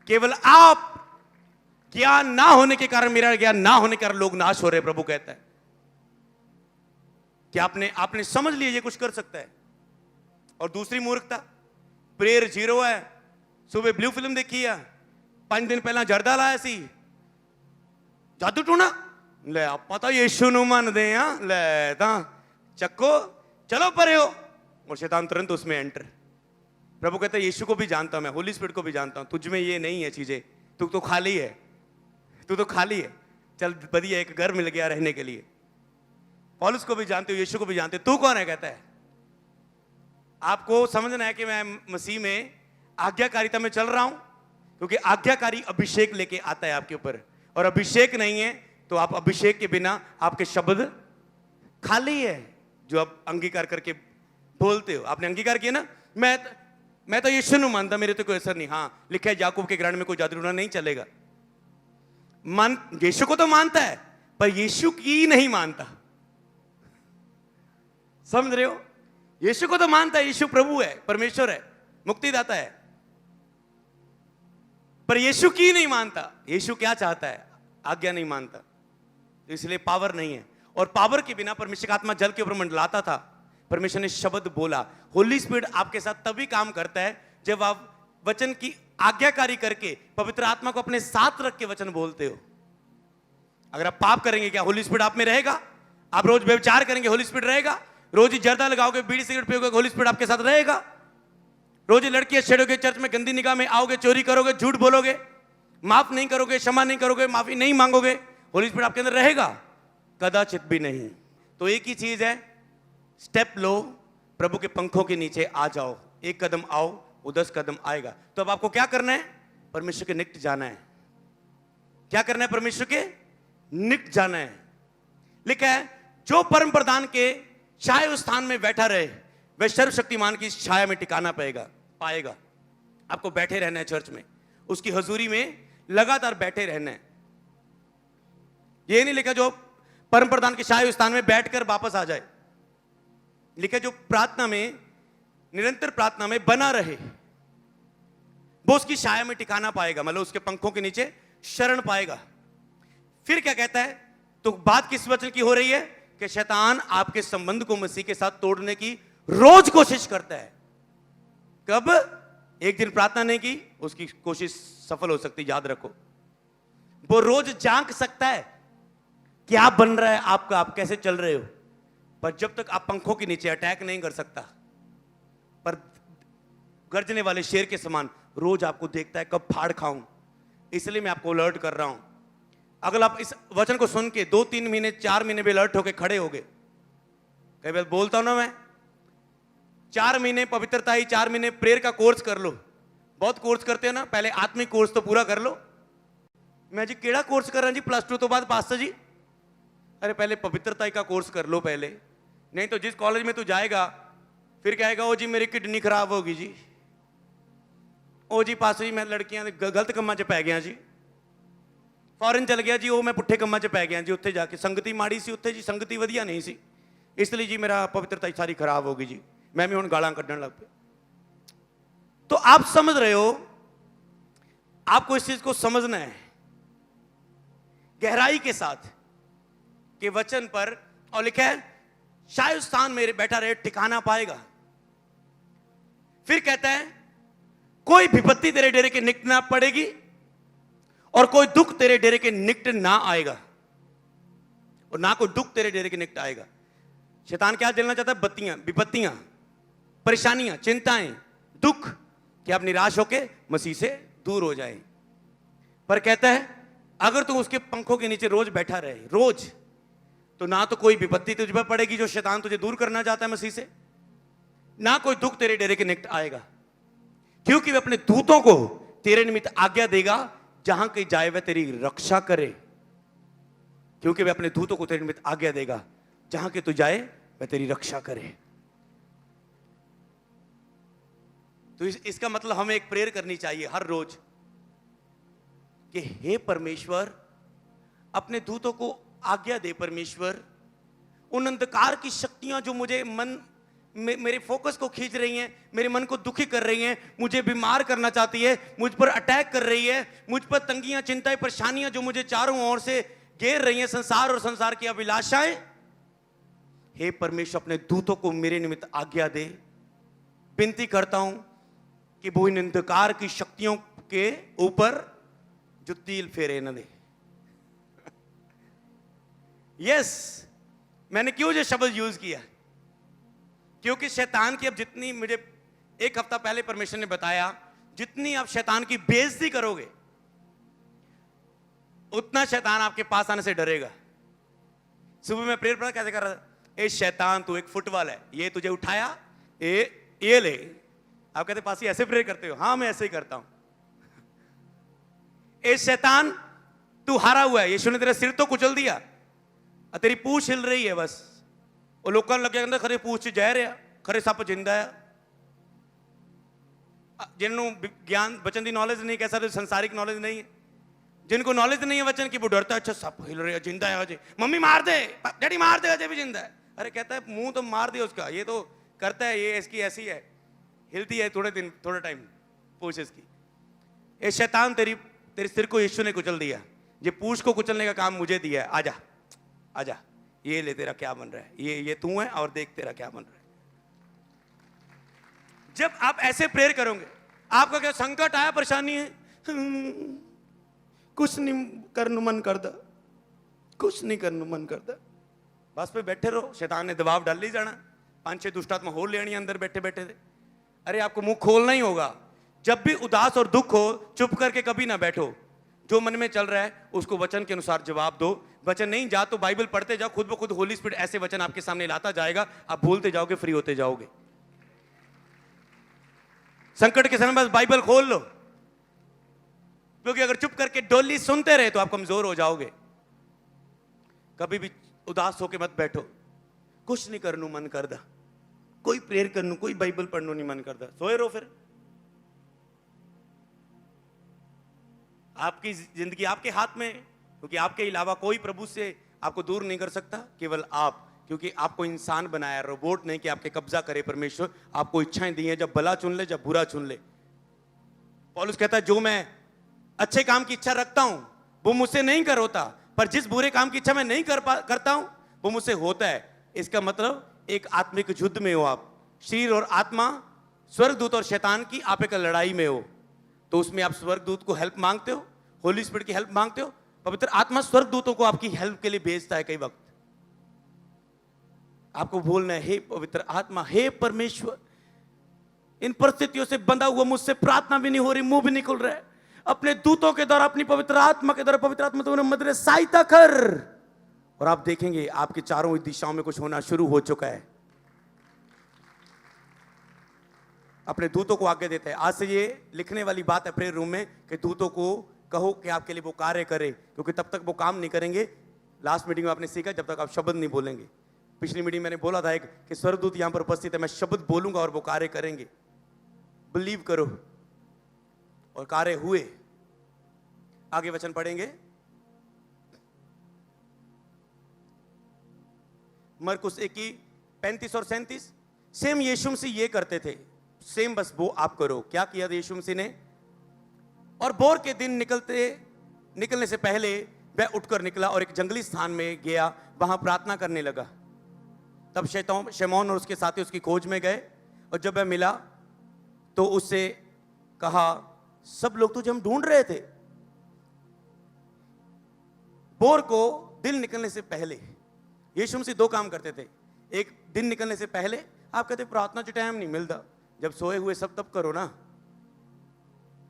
केवल आप ज्ञान ना होने के कारण, मेरा ज्ञान ना होने के कारण लोग नाश हो रहे। प्रभु कहता है कि आपने समझ लिया ये कुछ कर सकता है। और दूसरी मूर्खता, प्रेयर 0 है, सुबह ब्लू फिल्म देखी है, 5 दिन पहला जर्दा लाया सी, जादू टूना ले आप पता यीशु नु मान दे ले ता चक्को चलो परे हो, और शैतान तुरंत उसमें एंटर। प्रभु कहता है यीशु को भी जानता हूं मैं, होली स्पिरिट को भी जानता हूं, तुझ में ये नहीं है चीजें, तू तो खाली है, तू तो खाली है, चल बढ़िया एक घर मिल गया रहने के लिए। पौलुस को भी जानते हो, यीशु को भी जानते हो, तू कौन है? कहता है आपको समझना है कि मैं मसीह में आज्ञाकारिता में चल रहा हूं, क्योंकि आज्ञाकारी अभिषेक लेके आता है आपके ऊपर, और अभिषेक नहीं है तो आप अभिषेक के बिना आपके शब्द खाली है जो आप अंगीकार करके बोलते हो। आपने अंगीकार किया ना, मैं तो यीशु नहीं मानता, मेरे तो कोई असर नहीं। हाँ लिखा है याकूब के ग्रंथ में कोई जादू टोना नहीं चलेगा। यीशु को तो मानता है पर यीशु की नहीं मानता, समझ रहे हो? यीशु को तो मानता है, यीशु प्रभु है, परमेश्वर है, मुक्तिदाता है, पर यीशु की नहीं मानता। यीशु क्या चाहता है? आज्ञा नहीं मानता, तो इसलिए पावर नहीं है। और पावर के बिना परमेश्वर का आत्मा जल के ऊपर मंडलाता था, परमेश्वर ने शब्द बोला। होली स्पिरिट आपके साथ तभी काम करता है जब आप वचन की आज्ञाकारी करके पवित्र आत्मा को अपने साथ रख के वचन बोलते हो। अगर आप पाप करेंगे, क्या होली स्पिरिट आप में रहेगा? आप रोज व्यभिचार करेंगे, होली स्पिरिट रहेगा? रोज ही जर्दा लगाओगे, बीड़ी सिगरेट पियोगे, होली स्पिरिट आपके साथ रहेगा? रोज ही लड़कियां छेड़ोगे, चर्च में गंदी निगाह में आओगे, चोरी करोगे, झूठ बोलोगे, माफ नहीं करोगे, क्षमा नहीं करोगे, माफी नहीं मांगोगे, होली स्पिरिट आपके अंदर रहेगा? कदाचित भी नहीं। तो एक ही चीज है, स्टेप लो, प्रभु के पंखों के नीचे आ जाओ। एक कदम आओ, वो 10 कदम आएगा। तो अब आपको क्या करना है? परमेश्वर के निकट जाना है। क्या करना है? परमेश्वर के निकट जाना है। लिखा है जो परम प्रधान के छाया स्थान में बैठा रहे वह सर्वशक्तिमान की छाया में टिकाना पाएगा। आपको बैठे रहना है चर्च में, उसकी हजूरी में लगातार बैठे रहना है। यह नहीं लिखा जो परम प्रधान के छाया स्थान में बैठकर वापस आ जाए। लिखा जो प्रार्थना में, निरंतर प्रार्थना में बना रहे वो उसकी छाया में टिकाना पाएगा, मतलब उसके पंखों के नीचे शरण पाएगा। फिर क्या कहता है? तो बात किस वचन की हो रही है कि शैतान आपके संबंध को मसीह के साथ तोड़ने की रोज कोशिश करता है। कब? एक दिन प्रार्थना नहीं की, उसकी कोशिश सफल हो सकती, याद रखो। वो रोज झांक सकता है क्या बन रहा है आपका, आप कैसे चल रहे हो, पर जब तक आप पंखों के नीचे अटैक नहीं कर सकता, पर गर्जने वाले शेर के समान रोज आपको देखता है कब फाड़ खाऊं। इसलिए मैं आपको अलर्ट कर रहा हूं। अगर आप इस वचन को सुन के 2-3 महीने 4 महीने भी अलर्ट होके खड़े हो गए, कई बार बोलता हूं ना मैं, 4 महीने पवित्रता ही, 4 महीने प्रेयर का कोर्स कर लो। बहुत कोर्स करते हैं ना, पहले आत्मिक कोर्स तो पूरा कर लो। मैं जी केड़ा कोर्स कर रहा जी, +2 तो बाद पास्टर जी? अरे पहले पवित्रता का कोर्स कर लो पहले, नहीं तो जिस कॉलेज में तू जाएगा फिर कहेगा ओ जी मेरी किडनी खराब होगी जी, ओ जी पास्टर जी मैं लड़कियां गलत कम्मा च पै गया जी, फॉरन चल गया जी, ओ मैं पुट्ठे कम्मा च पै गया जी, उत्थे जाके संगति माड़ी सी, उत्थे जी संगति वधिया नहीं सी, इसलिए जी मेरा पवित्रता सारी खराब होगी जी, मैं भी हुण गालां कड्ढण लग पिया। तो आप समझ रहे हो, आपको इस चीज को समझना है गहराई के साथ के वचन पर। और लिखा है शायद स्थान मेरे बैठा रहे टिकाना पाएगा। फिर कहता है कोई विपत्ति तेरे डेरे के निकट ना पड़ेगी और कोई दुख तेरे डेरे के निकट ना आएगा, और ना कोई दुख तेरे डेरे के निकट आएगा। शैतान क्या झेलना चाहता है? बत्तियां, विपत्तियां, परेशानियां, चिंताएं, दुख, कि आप निराश होके मसीह से दूर हो जाए। पर कहता है अगर तू उसके पंखों के नीचे रोज बैठा रहे, रोज, तो ना तो कोई विपत्ति तुझ पर पड़ेगी जो शैतान तुझे दूर करना चाहता है मसीह से, ना कोई दुख तेरे डेरे के निकट आएगा, क्योंकि वह अपने दूतों को तेरे निमित्त आज्ञा देगा, जहां कहीं जाए वह तेरी रक्षा करे। क्योंकि वह अपने दूतों को तेरे निमित्त आज्ञा देगा, जहां के तू जाए वह तेरी रक्षा करे। तो इसका मतलब हमें एक प्रेयर करनी चाहिए हर रोज कि हे परमेश्वर, अपने दूतों को आज्ञा दे परमेश्वर, उन अंधकार की शक्तियां जो मुझे मेरे फोकस को खींच रही हैं, मेरे मन को दुखी कर रही हैं, मुझे बीमार करना चाहती है, मुझ पर अटैक कर रही है, मुझ पर तंगियां, चिंताएं, परेशानियां जो मुझे चारों ओर से घेर रही हैं, संसार और संसार की अभिलाषाएं, हे परमेश्वर अपने दूतों को मेरे निमित्त आज्ञा दे। विनती करता हूं कि वो इन अंधकार की शक्तियों के ऊपर जो तील फेरे न दे। यस, मैंने क्यों ये शब्द यूज किया? क्योंकि शैतान की अब जितनी, मुझे एक हफ्ता पहले परमेश्वर ने बताया, जितनी आप शैतान की बेइज्जती करोगे उतना शैतान आपके पास आने से डरेगा। सुबह में प्रेयर कैसे कर रहा था? ए शैतान, तू एक फुटबॉल है, ये तुझे उठाया, ये ले। आप कहते पास ही ऐसे प्रेयर करते हो? हाँ, मैं ऐसे ही करता हूं। ए शैतान, तू हारा हुआ है, यीशु ने तेरा सिर तो कुचल दिया, तेरी पूंछ हिल रही है बस। ਉਹ ਲੋਕਾਂ ਨੂੰ ਲੱਗਿਆ ਕਹਿੰਦਾ ਖਰੇ ਪੂਛ 'ਚ ਜ਼ਹਿਰ ਆ, ਖਰੇ ਸੱਪ ਜਿੰਦਾ ਆ। जिन्हों ज्ञान वचन की नॉलेज नहीं, कह सकते संसारिक नॉलेज नहीं है, जिनको नॉलेज नहीं है वचन की, वो डरता है, अच्छा सप हिल रहा है, जिंदा है अजय, मम्मी मार दे, डैडी मार दे, अजय भी जिंदा है। अरे कहता है मुंह तो मार दे उसका, ये तो करता है, ये इसकी ऐसी है, हिलती है थोड़े दिन, थोड़ा टाइम पूछ इसकी। ये शैतान, तेरे सिर को यीशु ने कुचल दिया, ये पूछ को कुचलने का काम मुझे दिया है, आजा आजा, ये ले तेरा क्या बन रहा है, ये तू है और देख तेरा क्या बन रहा है। जब आप ऐसे प्रेयर करोगे, आपका क्या संकट आया, परेशानी है, कुछ नहीं करने मन करता, कुछ नहीं करने मन करता, बस पे बैठे रहो, शैतान ने दबाव डाल ही जाना, 5-6 दुष्टात्मा हो लेनी अंदर बैठे बैठे थे। अरे आपको मुंह खोलना ही होगा। जब भी उदास और दुख हो, चुप करके कभी ना बैठो, जो मन में चल रहा है उसको वचन के अनुसार जवाब दो। वचन नहीं जा तो बाइबल पढ़ते जाओ, खुद ब खुद होली स्पिरिट ऐसे वचन आपके सामने लाता जाएगा, आप भूलते जाओगे, फ्री होते जाओगे। संकट के समय बस बाइबल खोल लो, क्योंकि अगर चुप करके डोली सुनते रहे तो आप कमजोर हो जाओगे। कभी भी उदास होके मत बैठो, कुछ नहीं करनू मन करदा, कोई प्रेयर करनू, कोई बाइबल पढ़नू नहीं मन करदा, सोए रहो। फिर आपकी जिंदगी आपके हाथ में, क्योंकि आपके अलावा कोई प्रभु से आपको दूर नहीं कर सकता, केवल आप, क्योंकि आपको इंसान बनाया, रोबोट नहीं कि आपके कब्जा करे परमेश्वर। आपको इच्छाएं दी हैं, जब भला चुन ले, जब बुरा चुन ले। पौलुस कहता है जो मैं अच्छे काम की इच्छा रखता हूं वो मुझसे नहीं कर होता, पर जिस बुरे काम की इच्छा मैं नहीं करता हूं वो मुझसे होता है। इसका मतलब एक आत्मिक युद्ध में हो आप, शरीर और आत्मा, स्वर्गदूत और शैतान की आप एक लड़ाई में हो। तो उसमें आप स्वर्गदूत को हेल्प मांगते हो, होली स्पिरिट की हेल्प मांगते हो, पवित्र आत्मा स्वर्गदूतों को आपकी हेल्प के लिए भेजता है। कई वक्त आपको बोलना है, हे पवित्र आत्मा, हे परमेश्वर, इन परिस्थितियों से बंधा हुआ मुझसे प्रार्थना भी नहीं हो रही, मुंह भी नहीं खुल रहा है, अपने दूतों के द्वारा, अपनी पवित्र आत्मा के द्वारा, पवित्र आत्मा तुम्हारे मदद सहायता कर। और आप देखेंगे आपके चारों दिशाओं में कुछ होना शुरू हो चुका है। अपने दूतों को आगे देते हैं। आज से ये लिखने वाली बात है प्रेयर रूम में कि दूतों को कहो कि आपके लिए वो कार्य करे, क्योंकि तब तक वो काम नहीं करेंगे। लास्ट मीटिंग में आपने सीखा, जब तक आप शब्द नहीं बोलेंगे। पिछली मीटिंग मैंने बोला था एक कि स्वर्गदूत यहां पर उपस्थित है, मैं शब्द बोलूंगा और वो कार्य करेंगे। बिलीव करो, और कार्य हुए। आगे वचन पढ़ेंगे, मरकुस 1:35 और 37। सेम यीशु मसीह ये करते थे, सेम बस वो आप करो। क्या किया था यीशु मसीह ने? और बोर के दिन निकलने से पहले वह उठकर निकला और एक जंगली स्थान में गया, वहां प्रार्थना करने लगा। तब शमौन और उसके साथी उसकी खोज में गए, और जब वह मिला तो उससे कहा, सब लोग तुझे हम ढूंढ रहे थे। भोर को दिन निकलने से पहले यीशु मसीह दो काम करते थे। एक, दिन निकलने से पहले आप कहते प्रार्थना च टाइम नहीं मिलता, जब सोए हुए सब तब करो ना।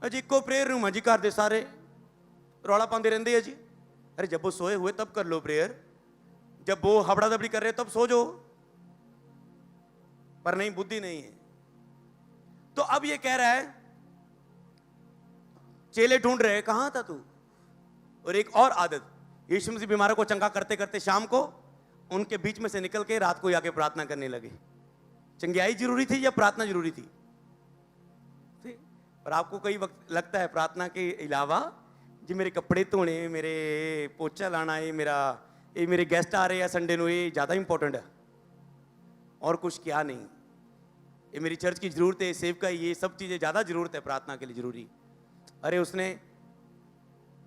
अजी इको प्रेयर रूम अजी घर दे सारे रौला पाते रहते हैं जी। अरे जब वो सोए हुए तब कर लो प्रेयर, जब वो हबड़ा दबड़ी कर रहे तब सो जाओ। पर नहीं, बुद्धि नहीं है। तो अब ये कह रहा है, चेले ढूंढ रहे कहां था तू। और एक और आदत, यीशु मसीह बीमारों को चंगा करते करते शाम को उनके बीच में से निकल के रात को आके प्रार्थना करने लगे। चंगियाई जरूरी थी या प्रार्थना जरूरी थी? और आपको कई वक्त लगता है प्रार्थना के अलावा जी मेरे कपड़े धोने, मेरे पोचा लाना, ये मेरे गेस्ट आ रहे हैं संडे को, ये ज़्यादा इंपॉर्टेंट है और कुछ क्या नहीं। ये मेरी चर्च की ज़रूरत है, सेव का, ये सब चीज़ें ज़्यादा ज़रूरत है प्रार्थना के लिए ज़रूरी। अरे उसने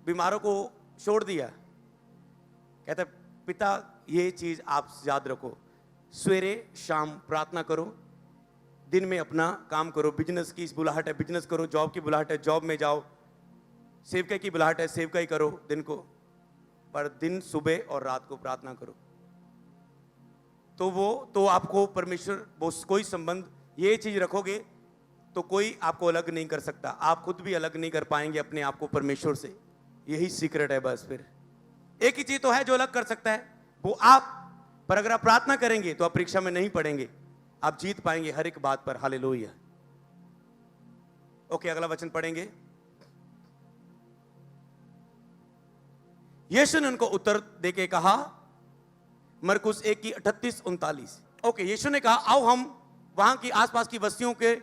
बीमारों को छोड़ दिया, कहता पिता ये चीज़ आप याद रखो, सवेरे शाम प्रार्थना करो, दिन में अपना काम करो। बिजनेस की बुलाहट है बिजनेस करो, जॉब की बुलाहट है जॉब में जाओ, सेवकाई की बुलाहट है सेवकाई करो दिन को, पर दिन सुबह और रात को प्रार्थना करो। तो आपको परमेश्वर वो कोई संबंध, ये चीज रखोगे तो कोई आपको अलग नहीं कर सकता। आप खुद भी अलग नहीं कर पाएंगे अपने आप को परमेश्वर से। यही सीक्रेट है बस। फिर एक ही चीज तो है जो अलग कर सकता है, वो आप। पर अगर आप प्रार्थना करेंगे तो आप परीक्षा में नहीं पड़ेंगे, आप जीत पाएंगे हर एक बात पर। हालेलुया। ओके, अगला वचन पढ़ेंगे। यीशु ने उनको उत्तर देके कहा, मरकुस 1 की 38-39। ओके, यीशु ने कहा आओ हम वहां की आसपास की बस्तियों के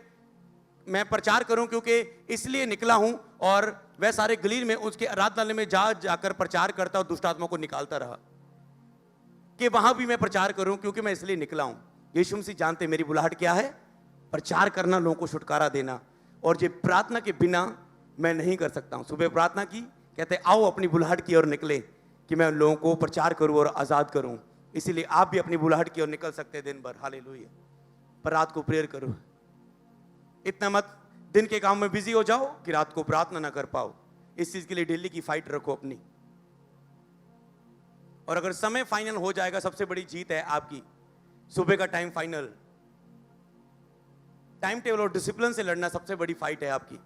मैं प्रचार करूं, क्योंकि इसलिए निकला हूं। और वह सारे गलील में उसके आराधनालय में जाकर प्रचार करता और दुष्ट आत्मा को निकालता रहा, कि वहां भी मैं प्रचार करूं, क्योंकि मैं इसलिए निकला हूं। यीशु मसीह जानते मेरी बुलाहट क्या है, प्रचार करना, लोगों को छुटकारा देना। और ये प्रार्थना के बिना मैं नहीं कर सकता हूं। सुबह प्रार्थना की, कहते आओ अपनी बुलाहट की ओर निकले कि मैं लोगों को प्रचार करूं और आजाद करूं। इसीलिए आप भी अपनी बुलाहट की ओर निकल सकते हैं दिन भर। हालेलुया। पर रात को प्रेयर करो। इतना मत दिन के काम में बिजी हो जाओ कि रात को प्रार्थना ना कर पाओ। इस चीज के लिए डेली की फाइट रखो अपनी। और अगर समय फाइनल हो जाएगा, सबसे बड़ी जीत है आपकी। सुबह का टाइम फाइनल, टाइम टेबल और डिसिप्लिन से लड़ना सबसे बड़ी फाइट है आपकी।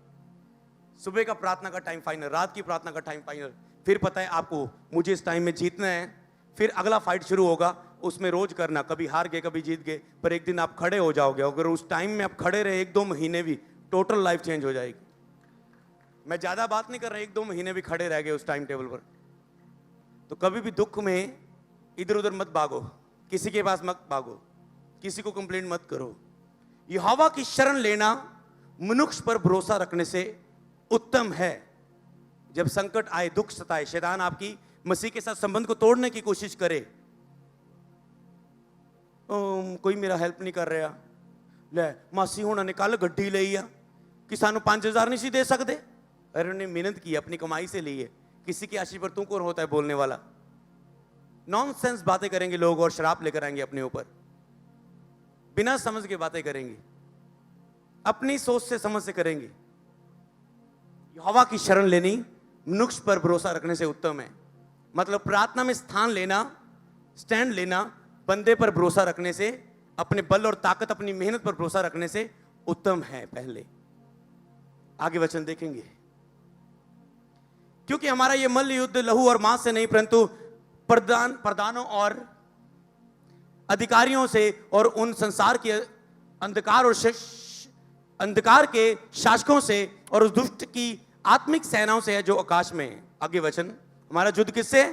सुबह का प्रार्थना का टाइम फाइनल, रात की प्रार्थना का टाइम फाइनल। फिर पता है आपको मुझे इस टाइम में जीतना है। फिर अगला फाइट शुरू होगा, उसमें रोज करना, कभी हार गए कभी जीत गए, पर एक दिन आप खड़े हो जाओगे। अगर उस टाइम में आप खड़े रहे 1-2 महीने भी, टोटल लाइफ चेंज हो जाएगी। मैं ज्यादा बात नहीं कर रहा, 1-2 महीने भी खड़े रह गए उस टाइम टेबल पर, तो कभी भी दुख में इधर उधर मत भागो, किसी के पास मत भागो, किसी को कंप्लेंट मत करो। यहोवा की शरण लेना मनुष्य पर भरोसा रखने से उत्तम है। जब संकट आए, दुख सताए, शैतान आपकी मसीह के साथ संबंध को तोड़ने की कोशिश करे, कोई मेरा हेल्प नहीं कर रहा, ले मासी होना ने कल गड्डी ली आ कि सानू 5000 नहीं सी दे सकते। अरे उन्हें मेहनत की, अपनी कमाई से ली है। किसी की आशीष पर तू कौन होता है बोलने वाला? नॉनसेंस बातें करेंगे लोग और शराब लेकर आएंगे अपने ऊपर, बिना समझ के बातें करेंगे, अपनी सोच से समझ से करेंगे। यहोवा की शरण लेनी मनुष्य पर भरोसा रखने से उत्तम है। मतलब प्रार्थना में स्थान लेना, स्टैंड लेना बंदे पर भरोसा रखने से, अपने बल और ताकत, अपनी मेहनत पर भरोसा रखने से उत्तम है। पहले आगे वचन देखेंगे। क्योंकि हमारा यह मल्ल युद्ध लहू और मांस से नहीं, परंतु प्रधानों और अधिकारियों से और उन संसार के अंधकार के शासकों से और उस दुष्ट की आत्मिक सेनाओं से है जो आकाश में है। आगे वचन, हमारा युद्ध किससे?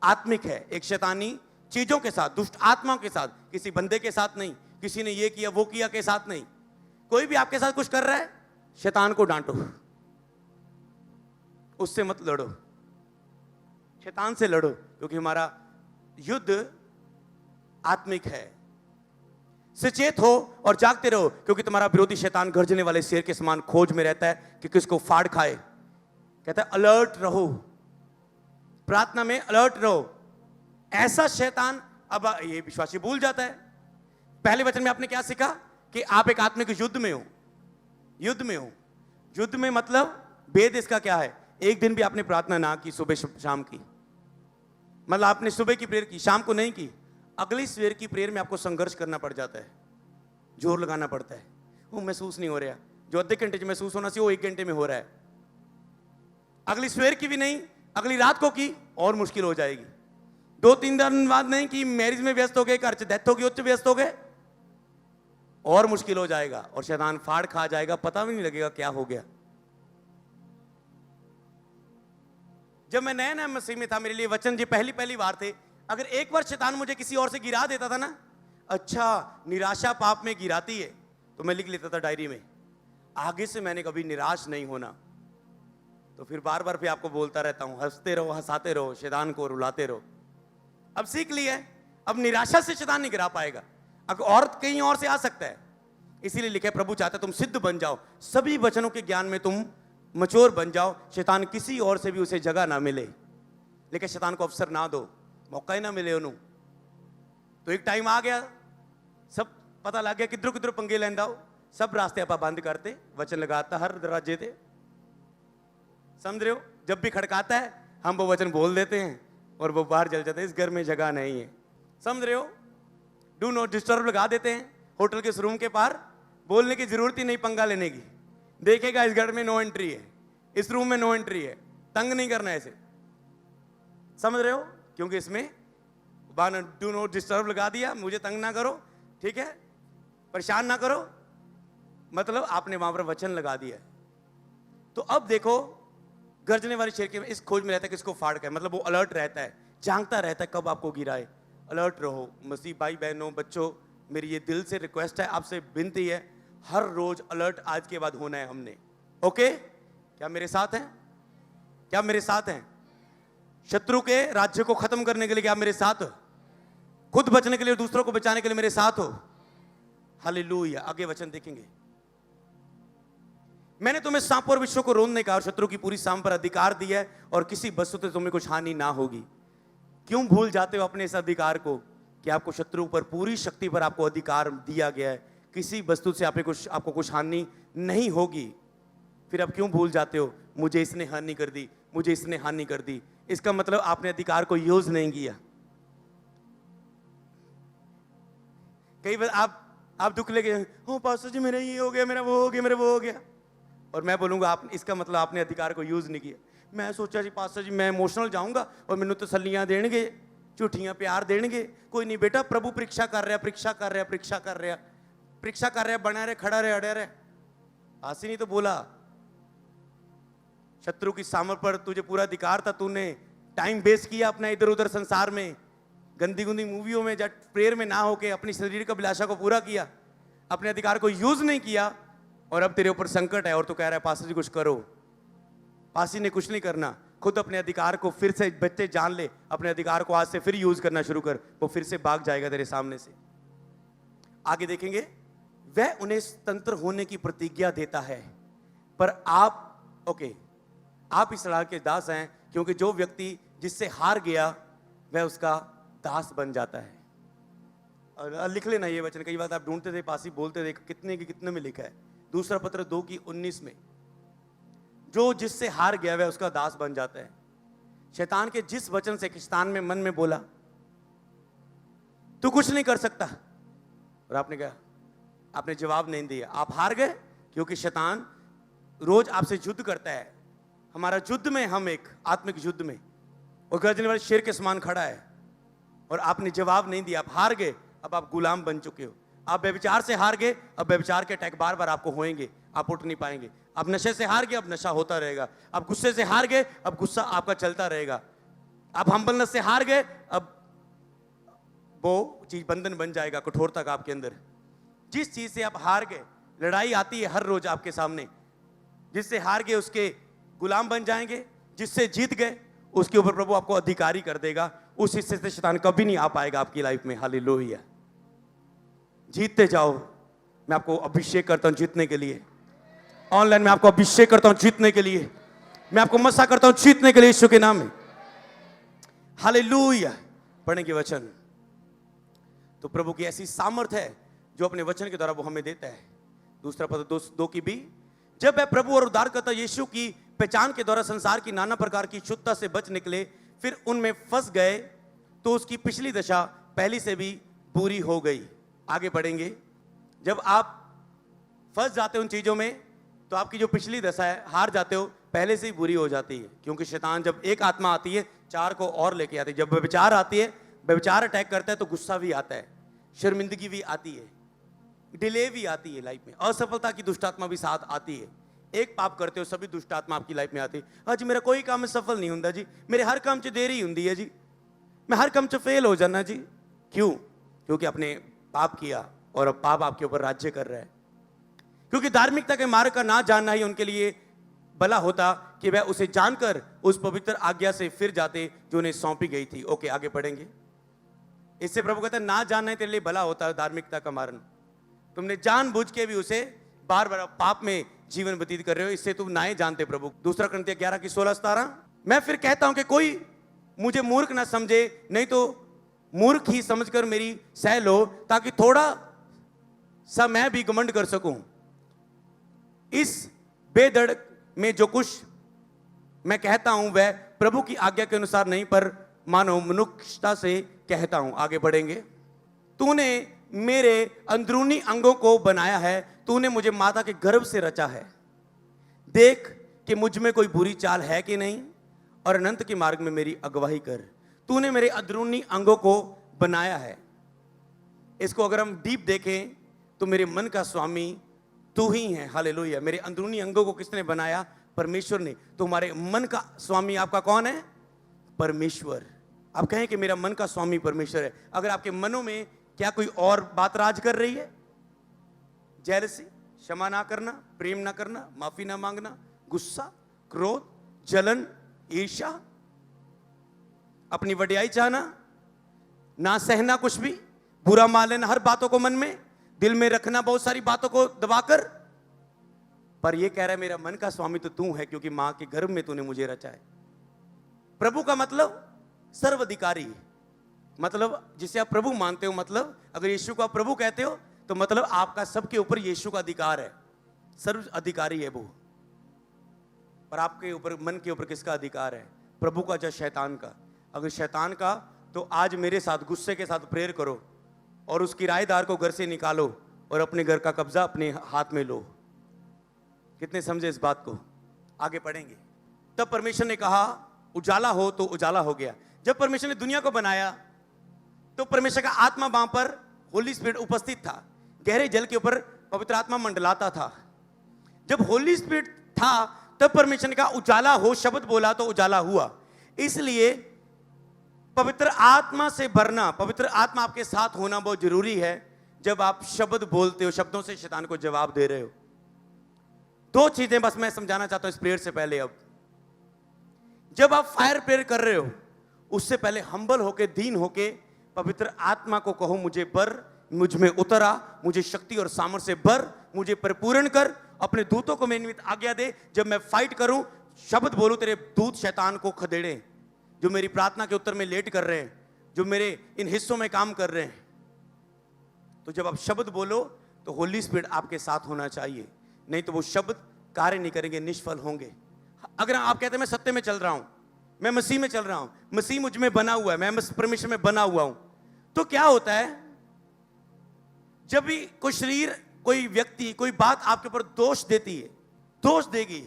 आत्मिक है। एक शैतानी चीजों के साथ, दुष्ट आत्माओं के साथ, किसी बंदे के साथ नहीं, किसी ने ये किया वो किया के साथ नहीं। कोई भी आपके साथ कुछ कर रहा है, शैतान को डांटो, उससे मत लड़ो, शैतान से लड़ो, क्योंकि हमारा युद्ध आत्मिक है। सचेत हो और जागते रहो, क्योंकि तुम्हारा विरोधी शैतान गर्जने वाले शेर के समान खोज में रहता है कि किसको फाड़ खाए। कहता है अलर्ट रहो, प्रार्थना में अलर्ट रहो। ऐसा शैतान, अब ये विश्वासी भूल जाता है। पहले वचन में आपने क्या सीखा कि आप एक आत्मिक युद्ध में हो। युद्ध में हो, युद्ध में मतलब भेद इसका क्या है? एक दिन भी आपने प्रार्थना ना की, सुबह शाम की, मतलब आपने सुबह की प्रेयर की, शाम को नहीं की, अगली सवेर की प्रेयर में आपको संघर्ष करना पड़ जाता है, जोर लगाना पड़ता है, वो महसूस नहीं हो रहा, जो आधे घंटे में महसूस होना चाहिए वो 1 घंटे में हो रहा है। अगली सवेर की भी नहीं, अगली रात को की और मुश्किल हो जाएगी। 2-3 दिन बाद नहीं की, मैरिज में व्यस्त हो गए, घर से डेथ हो गई, उससे व्यस्त हो गए, और मुश्किल हो जाएगा, और शैतान फाड़ खा जाएगा, पता भी नहीं लगेगा क्या हो गया। जब मैं नया नया मसीह में था, मेरे लिए वचन जी पहली बार थे। अगर एक बार शैतान मुझे किसी और से गिरा देता था ना, अच्छा निराशा पाप में गिराती है, तो मैं लिख लेता था डायरी में, आगे से मैंने कभी निराश नहीं होना। तो फिर बार बार फिर आपको बोलता रहता हूं, हंसते रहो, हंसाते रहो, शैतान को रुलाते रहो। अब सीख लिया है, अब निराशा से शैतान नहीं गिरा पाएगा, अगर और कहीं और से आ सकता है। इसीलिए लिखा है, प्रभु चाहता है तुम सिद्ध बन जाओ, सभी वचनों के ज्ञान में तुम मचोर बन जाओ, शैतान किसी और से भी उसे जगह ना मिले, लेकिन शैतान को अवसर ना दो, मौका ही ना मिले उन्हों। तो एक टाइम आ गया, सब पता लग गया किधरों किधरों पंगे लेंदा हो, सब रास्ते आप बंद करते, वचन लगाता हर दरवाजे थे, समझ रहे हो। जब भी खड़काता है हम वो वचन बोल देते हैं और वो बाहर चल जाते हैं, इस घर में जगह नहीं है, समझ रहे हो। डू नॉट डिस्टर्ब लगा देते हैं होटल के इस रूम के पार, बोलने की जरूरत ही नहीं पंगा लेने की, देखेगा इस घर में नो एंट्री है, इस रूम में नो एंट्री है, तंग नहीं करना ऐसे, समझ रहे हो। क्योंकि इसमें डू नॉट डिस्टर्ब लगा दिया, मुझे तंग ना करो, ठीक है, परेशान ना करो, मतलब आपने वहां पर वचन लगा दिया। तो अब देखो, गर्जने वाली शेर के इस खोज में रहता है किसको फाड़ के, मतलब वो अलर्ट रहता है, झांकता रहता है कब आपको गिराए। अलर्ट रहो मसीह भाई बहनों, बच्चों, मेरी ये दिल से रिक्वेस्ट है, आपसे विनती है, हर रोज अलर्ट आज के बाद होना है हमने। ओके, क्या मेरे साथ हैं? क्या मेरे साथ हैं? शत्रु के राज्य को खत्म करने के लिए क्या मेरे साथ हो? खुद बचने के लिए, दूसरों को बचाने के लिए मेरे साथ हो। हालेलुया। आगे वचन देखेंगे। मैंने तुम्हें सांप और विश्व को रोनने का और शत्रु की पूरी सांप पर अधिकार दिया है, और किसी वस्तु से तुम्हें कुछ हानि ना होगी। क्यों भूल जाते हो अपने इस अधिकार को कि आपको शत्रु पर पूरी शक्ति पर आपको अधिकार दिया गया है, किसी वस्तु से आपको कुछ हानि नहीं होगी। फिर आप क्यों भूल जाते हो, मुझे इसने हानि कर दी, मुझे इसने हानि कर दी। इसका मतलब आपने अधिकार को यूज नहीं किया। कई बार आप दुख लेके, ओ पास्टर जी मेरा ये हो गया, मेरा वो हो गया, मेरा वो हो गया, और मैं बोलूंगा आप, इसका मतलब आपने अधिकार को यूज नहीं किया। मैं सोचा जी पास्टर जी मैं इमोशनल जाऊंगा और मैनू तसल्लियां देणगे, झूठियां प्यार देणगे। कोई नहीं बेटा, प्रभु परीक्षा कर रहा, परीक्षा कर रहा, परीक्षा कर रहा, परीक्षा कर रहा, बना रहे, खड़ा रहे, अड़े रहे। आसी नहीं तो बोला, शत्रु की सामर्थ पर तुझे पूरा अधिकार था, तूने टाइम वेस्ट किया अपना इधर उधर संसार में, गंदी गुंदी मूवियों में, जब प्रेयर में ना होके अपनी शरीर का अभिलाषा को पूरा किया, अपने अधिकार को यूज नहीं किया, और अब तेरे ऊपर संकट है और तू कह रहा है पास्टर जी कुछ करो। पासी ने कुछ नहीं करना, खुद अपने अधिकार को फिर से बच्चे जान ले, अपने अधिकार को आज से फिर यूज करना शुरू कर, वो फिर से भाग जाएगा तेरे सामने से। आगे देखेंगे, वह उन्हें स्वतंत्र होने की प्रतिज्ञा देता है, पर आप इस सलाह के दास हैं, क्योंकि जो व्यक्ति जिससे हार गया वह उसका दास बन जाता है। और लिख लेना ये वचन, कई बार आप ढूंढते थे, पासी बोलते थे, कितने में लिखा है, दूसरा पत्र 2:19 में, जो जिससे हार गया वह उसका दास बन जाता है। शैतान के जिस वचन से शैतान में मन में बोला तू कुछ नहीं कर सकता, और आपने कहा, आपने जवाब नहीं दिया, आप हार गए, क्योंकि शैतान रोज आपसे युद्ध करता है। हमारा युद्ध में, हम एक आत्मिक युद्ध में, और गर्जने वाले शेर के समान खड़ा है, और आपने जवाब नहीं दिया, आप हार गए, अब आप गुलाम बन चुके हो। आप व्यभिचार से हार गए, अब व्यभिचार के अटैक बार बार आपको होएंगे, आप उठ नहीं पाएंगे। आप नशे से हार गए, अब नशा होता रहेगा। आप गुस्से से हार गए, अब गुस्सा आपका चलता रहेगा। आप हम्बलनेस से हार गए, अब वो चीज बंधन बन जाएगा, कठोरता का आपके अंदर। जिस चीज से आप हार गए, लड़ाई आती है हर रोज आपके सामने, जिससे हार गए उसके गुलाम बन जाएंगे, जिससे जीत गए उसके ऊपर प्रभु आपको अधिकारी कर देगा। उस हिस्से से शैतान कभी नहीं आ पाएगा आपकी लाइफ में। हालेलुया। जीतते जाओ। मैं आपको अभिषेक करता हूं जीतने के लिए। ऑनलाइन में आपको अभिषेक करता हूं जीतने के लिए। मैं आपको मसा करता हूं जीतने के लिए यीशु के नाम में। हालेलुया। पढ़ेंगे वचन। तो प्रभु की ऐसी सामर्थ है जो अपने वचन के द्वारा वो हमें देता है। दूसरा पद 2 की भी, जब वह प्रभु और उद्धारकर्ता यीशु की पहचान के द्वारा संसार की नाना प्रकार की शुद्धता से बच निकले, फिर उनमें फंस गए तो उसकी पिछली दशा पहली से भी बुरी हो गई। आगे बढ़ेंगे। जब आप फंस जाते हो उन चीजों में, तो आपकी जो पिछली दशा है, हार जाते हो, पहले से ही बुरी हो जाती है। क्योंकि शैतान जब एक आत्मा आती है, चार को और लेके आती है। जब व्यभिचार आती है, व्यभिचार अटैक करता है, तो गुस्सा भी आता है, शर्मिंदगी भी आती है, डिले भी आती है लाइफ में, असफलता की दुष्ट आत्मा भी साथ आती है। एक पाप करते हो, सभी दुष्ट आत्मा आपकी लाइफ में आती है। हाँ जी, मेरा कोई काम में सफल नहीं होता जी, मेरे हर काम च देरी होती है जी, मैं हर काम च फेल हो जाना जी। क्यों? क्योंकि आपने पाप किया और अब पाप आपके ऊपर राज्य कर रहा है। क्योंकि धार्मिकता के मार्ग का ना जानना ही उनके लिए भला होता कि वह उसे जानकर उस पवित्र आज्ञा से फिर जाते जो उन्हें सौंपी गई थी। ओके, आगे बढ़ेंगे। इससे प्रभु कहता है, ना जानना ही तेरे लिए भला होता है धार्मिकता का मार्ग। तुमने जानबूझ के भी उसे बार बार पाप में जीवन व्यतीत कर रहे हो, इससे तुम ना ही जानते प्रभु। दूसरा कुरिन्थियों 11:16-17, मैं फिर कहता हूं कि कोई मुझे मूर्ख ना समझे, नहीं तो मूर्ख ही समझकर मेरी सह लो, ताकि थोड़ा सा मैं भी घमंड कर सकूं। इस बेधड़क में जो कुछ मैं कहता हूं वह प्रभु की आज्ञा के अनुसार नहीं, पर मानो मनुष्यता से कहता हूं। आगे बढ़ेंगे। तूने मेरे अंदरूनी अंगों को बनाया है, तूने मुझे माता के गर्भ से रचा है। देख कि मुझ में कोई बुरी चाल है कि नहीं, और अनंत के मार्ग में मेरी अगुवाई कर। तूने मेरे अंदरूनी अंगों को बनाया है। इसको अगर हम डीप देखें तो मेरे मन का स्वामी तू ही है। हालेलुया। मेरे अंदरूनी अंगों को किसने बनाया? परमेश्वर ने। तो हमारे मन का स्वामी आपका कौन है? परमेश्वर। आप कहें कि मेरा मन का स्वामी परमेश्वर है। अगर आपके मनों में क्या कोई और बात राज कर रही है? जेलसी, क्षमा ना करना, प्रेम ना करना, माफी ना मांगना, गुस्सा, क्रोध, जलन, ईर्ष्या, अपनी वडियाई चाहना, ना सहना कुछ भी, बुरा मान लेना, हर बातों को मन में दिल में रखना, बहुत सारी बातों को दबाकर। पर यह कह रहा है मेरा मन का स्वामी तो तू है, क्योंकि मां के गर्भ में तूने मुझे रचा है। प्रभु का मतलब सर्वाधिकारी, मतलब जिसे आप प्रभु मानते हो, मतलब अगर यीशु को आप प्रभु कहते हो तो मतलब आपका सबके ऊपर यीशु का अधिकार है, सर्व अधिकारी है वो। पर आपके ऊपर, मन के ऊपर किसका अधिकार है? प्रभु का या शैतान का? अगर शैतान का, तो आज मेरे साथ गुस्से के साथ प्रेयर करो और उस किराएदार को घर से निकालो और अपने घर का कब्जा अपने हाथ में लो। कितने समझे इस बात को? आगे पढ़ेंगे। तब परमेश्वर ने कहा उजाला हो, तो उजाला हो गया। जब परमेश्वर ने दुनिया को बनाया तो परमेश्वर का आत्मा वहां पर, होली स्पिरिट उपस्थित था। गहरे जल के ऊपर पवित्र आत्मा मंडलाता था। जब होली स्पिरिट था तब परमेश्वर ने कहा उजाला हो, शब्द बोला तो उजाला हुआ। इसलिए पवित्र आत्मा से भरना, पवित्र आत्मा आपके साथ होना बहुत जरूरी है। जब आप शब्द बोलते हो, शब्दों से शैतान को जवाब दे रहे हो। दो चीजें बस मैं समझाना चाहता हूं इस प्रेयर से पहले। अब जब आप फायर प्रेयर कर रहे हो, उससे पहले हम्बल होके, दीन होके पवित्र आत्मा को कहो मुझे भर, मुझ में उतर आ, मुझे शक्ति और सामर्थ्य से भर, मुझे परिपूर्ण कर, अपने दूतों को मेरे निमित्त आज्ञा दे। जब मैं फाइट करूं, शब्द बोलूं, तेरे दूत शैतान को खदेड़े, जो मेरी प्रार्थना के उत्तर में लेट कर रहे हैं, जो मेरे इन हिस्सों में काम कर रहे हैं। तो जब आप शब्द बोलो तो होली स्पिरिट आपके साथ होना चाहिए, नहीं तो वो शब्द कार्य नहीं करेंगे, निष्फल होंगे। अगर आप कहते हैं मैं सत्य में चल रहा हूं, मैं मसीह में चल रहा हूं, मसीह मुझ में बना हुआ है, मैं परमेश्वर में बना हुआ हूं, तो क्या होता है? जब भी कोई शरीर, कोई व्यक्ति, कोई बात आपके ऊपर दोष देती है, दोष देगी,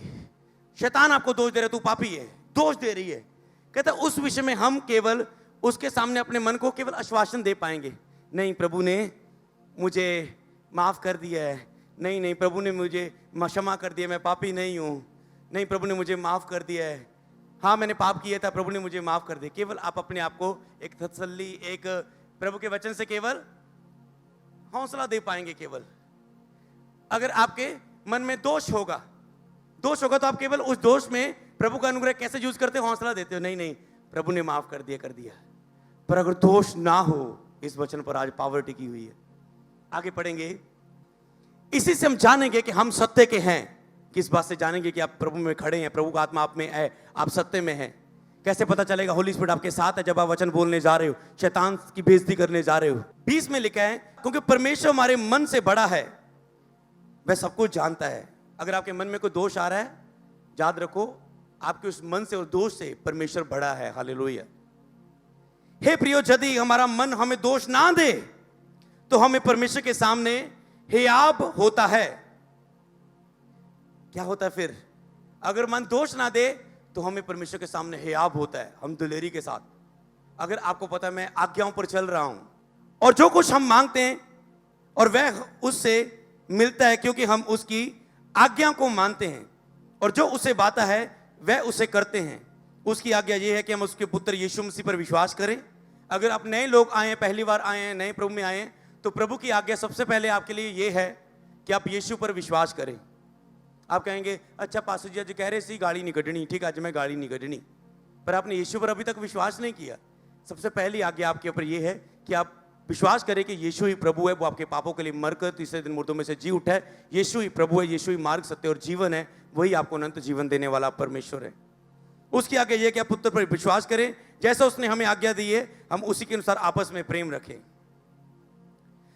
शैतान आपको दोष दे रहा है, तू पापी है, दोष दे रही है, कहता है उस विषय में हम केवल उसके सामने अपने मन को केवल आश्वासन दे पाएंगे, नहीं प्रभु ने मुझे माफ कर दिया है, नहीं नहीं प्रभु ने मुझे क्षमा कर दिया, मैं पापी नहीं हूं, नहीं प्रभु ने मुझे माफ कर दिया है, हाँ मैंने पाप किया था, प्रभु ने मुझे माफ कर दिया। केवल आप अपने आप को एक तसल्ली, एक प्रभु के वचन से केवल हौसला दे पाएंगे। केवल अगर आपके मन में दोष होगा तो आप केवल उस दोष में प्रभु का अनुग्रह कैसे यूज करते हो? हौसला देते हो, नहीं नहीं प्रभु ने माफ कर दिया। पर अगर दोष ना हो, इस वचन पर आज पावर टिकी हुई है। आगे पढ़ेंगे। इसी से हम जानेंगे कि हम सत्य के हैं। किस बात से जानेंगे कि आप प्रभु में खड़े हैं, प्रभु का आत्मा आप में है, आप सत्य में हैं? कैसे पता चलेगा? होली स्पिरिट आपके साथ है जब आप वचन बोलने जा रहे हो, शैतान की बेइज्जती करने जा रहे हो। 20 में लिखा है क्योंकि परमेश्वर हमारे मन से बड़ा है, वह सब कुछ जानता है। अगर आपके मन में कोई दोष आ रहा है, याद रखो आपके उस मन से और दोष से परमेश्वर बड़ा है। हालेलुया। हे प्रियो, यदि हमारा मन हमें दोष ना दे तो हमें परमेश्वर के सामने हियाब होता है। क्या होता है फिर? अगर मन दोष ना दे तो हमें परमेश्वर के सामने हियाब होता है, हम दिलेरी के साथ। अगर आपको पता है मैं आज्ञाओं पर चल रहा हूं और जो कुछ हम मांगते हैं और वह उससे मिलता है, क्योंकि हम उसकी आज्ञा को मानते हैं, और जो उसे बाता है वह उसे करते हैं। उसकी आज्ञा यह है कि हम उसके पुत्र यीशु मसीह पर विश्वास करें। अगर आप नए लोग आए हैं, पहली बार आए हैं, नए प्रभु में आए हैं, तो प्रभु की आज्ञा सबसे पहले आपके लिए यह है कि आप यीशु पर विश्वास करें। आप कहेंगे अच्छा पास्टर जी आज कह रहे सी गाड़ी नहीं कढ़नी, ठीक है आज मैं गाड़ी नहीं कढ़नी, पर आपने यीशु पर अभी तक विश्वास नहीं किया। सबसे पहली आज्ञा आपके ऊपर यह है कि आप विश्वास करें कि यीशु ही प्रभु है, वो आपके पापों के लिए मरकर तीसरे दिन मुर्दों में से जी उठा है। यीशु ही प्रभु है, यीशु ही मार्ग, सत्य और जीवन है, वही आपको अनंत जीवन देने वाला परमेश्वर है। उसकी आज्ञा यह कि आप पुत्र पर विश्वास करें, जैसा उसने हमें आज्ञा दी है हम उसी के अनुसार आपस में प्रेम रखें।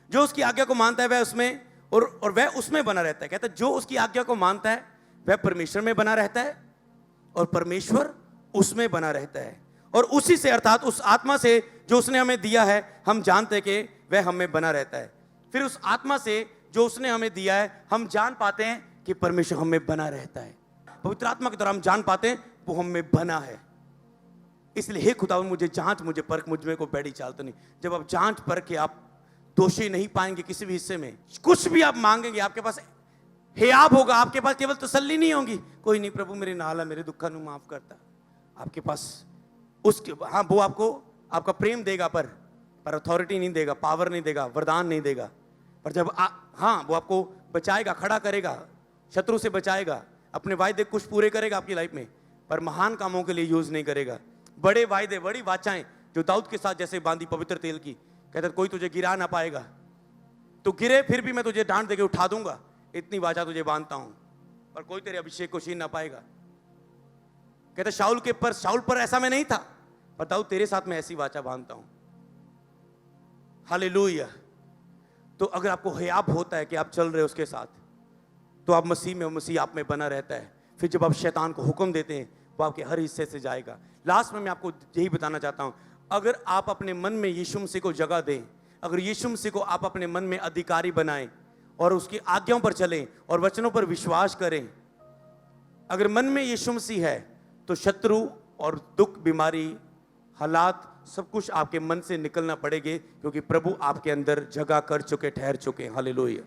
जो उसकी आज्ञा को मानता है वह उसमें और वह उसमें बना रहता है। कहता है जो उसकी आज्ञा को मानता है वह परमेश्वर में बना रहता है और परमेश्वर उसमें बना रहता है। और उसी से अर्थात उस आत्मा से जो उसने हमें दिया है हम जानते हैं कि वह हमें बना रहता है। फिर उस आत्मा से जो उसने हमें दिया है हम जान पाते हैं कि परमेश्वर हमें बना रहता है। पवित्र आत्मा के द्वारा हम जान पाते हैं वो हमें बना है। इसलिए हे खुदा मुझे जांच, मुझे परख, मुझ में को बैठी चाल तो नहीं। जब आप जांच परख के आप दोषी नहीं पाएंगे किसी भी हिस्से में, कुछ भी आप मांगेंगे आपके पास हियाब होगा, आपके पास केवल तसल्ली नहीं होगी, कोई नहीं प्रभु मेरे नाल है, मेरे दुखा नु माफ करता। आपके पास उसके हाँ वो आपको आपका प्रेम देगा पर अथॉरिटी नहीं देगा, पावर नहीं देगा, वरदान नहीं देगा। पर जब हाँ वो आपको बचाएगा, खड़ा करेगा, शत्रु से बचाएगा, अपने वायदे कुछ पूरे करेगा आपकी लाइफ में, पर महान कामों के लिए यूज नहीं करेगा। बड़े वायदे, बड़ी वाचाएं जो दाऊद के साथ जैसे बांधी पवित्र तेल की, कहता कोई तुझे गिरा ना पाएगा, तो गिरे फिर भी मैं तुझे डांट देके उठा दूंगा, इतनी वाचा तुझे बांधता हूं, पर कोई तेरे अभिषेक को छीन ना पाएगा। कहता शाऊल पर ऐसा मैं नहीं था, पर दाऊद तेरे साथ मैं ऐसी वाचा बांधता हूं। हालेलुया। तो अगर आपको हियाब होता है कि आप चल रहे हो उसके साथ, तो आप मसीह में, मसीह आप में बना रहता है। फिर जब आप शैतान को हुक्म देते हैं वो आपके हर हिस्से से जाएगा। लास्ट में मैं आपको यही बताना चाहता हूं, अगर आप अपने मन में यीशु मसीह को जगह दें, अगर यीशु मसीह को आप अपने मन में अधिकारी बनाएं और उसकी आज्ञाओं पर चलें और वचनों पर विश्वास करें, अगर मन में यीशु मसीह है तो शत्रु और दुख, बीमारी, हालात सब कुछ आपके मन से निकलना पड़ेंगे, क्योंकि प्रभु आपके अंदर जगह कर चुके, ठहर चुके। हालेलुया।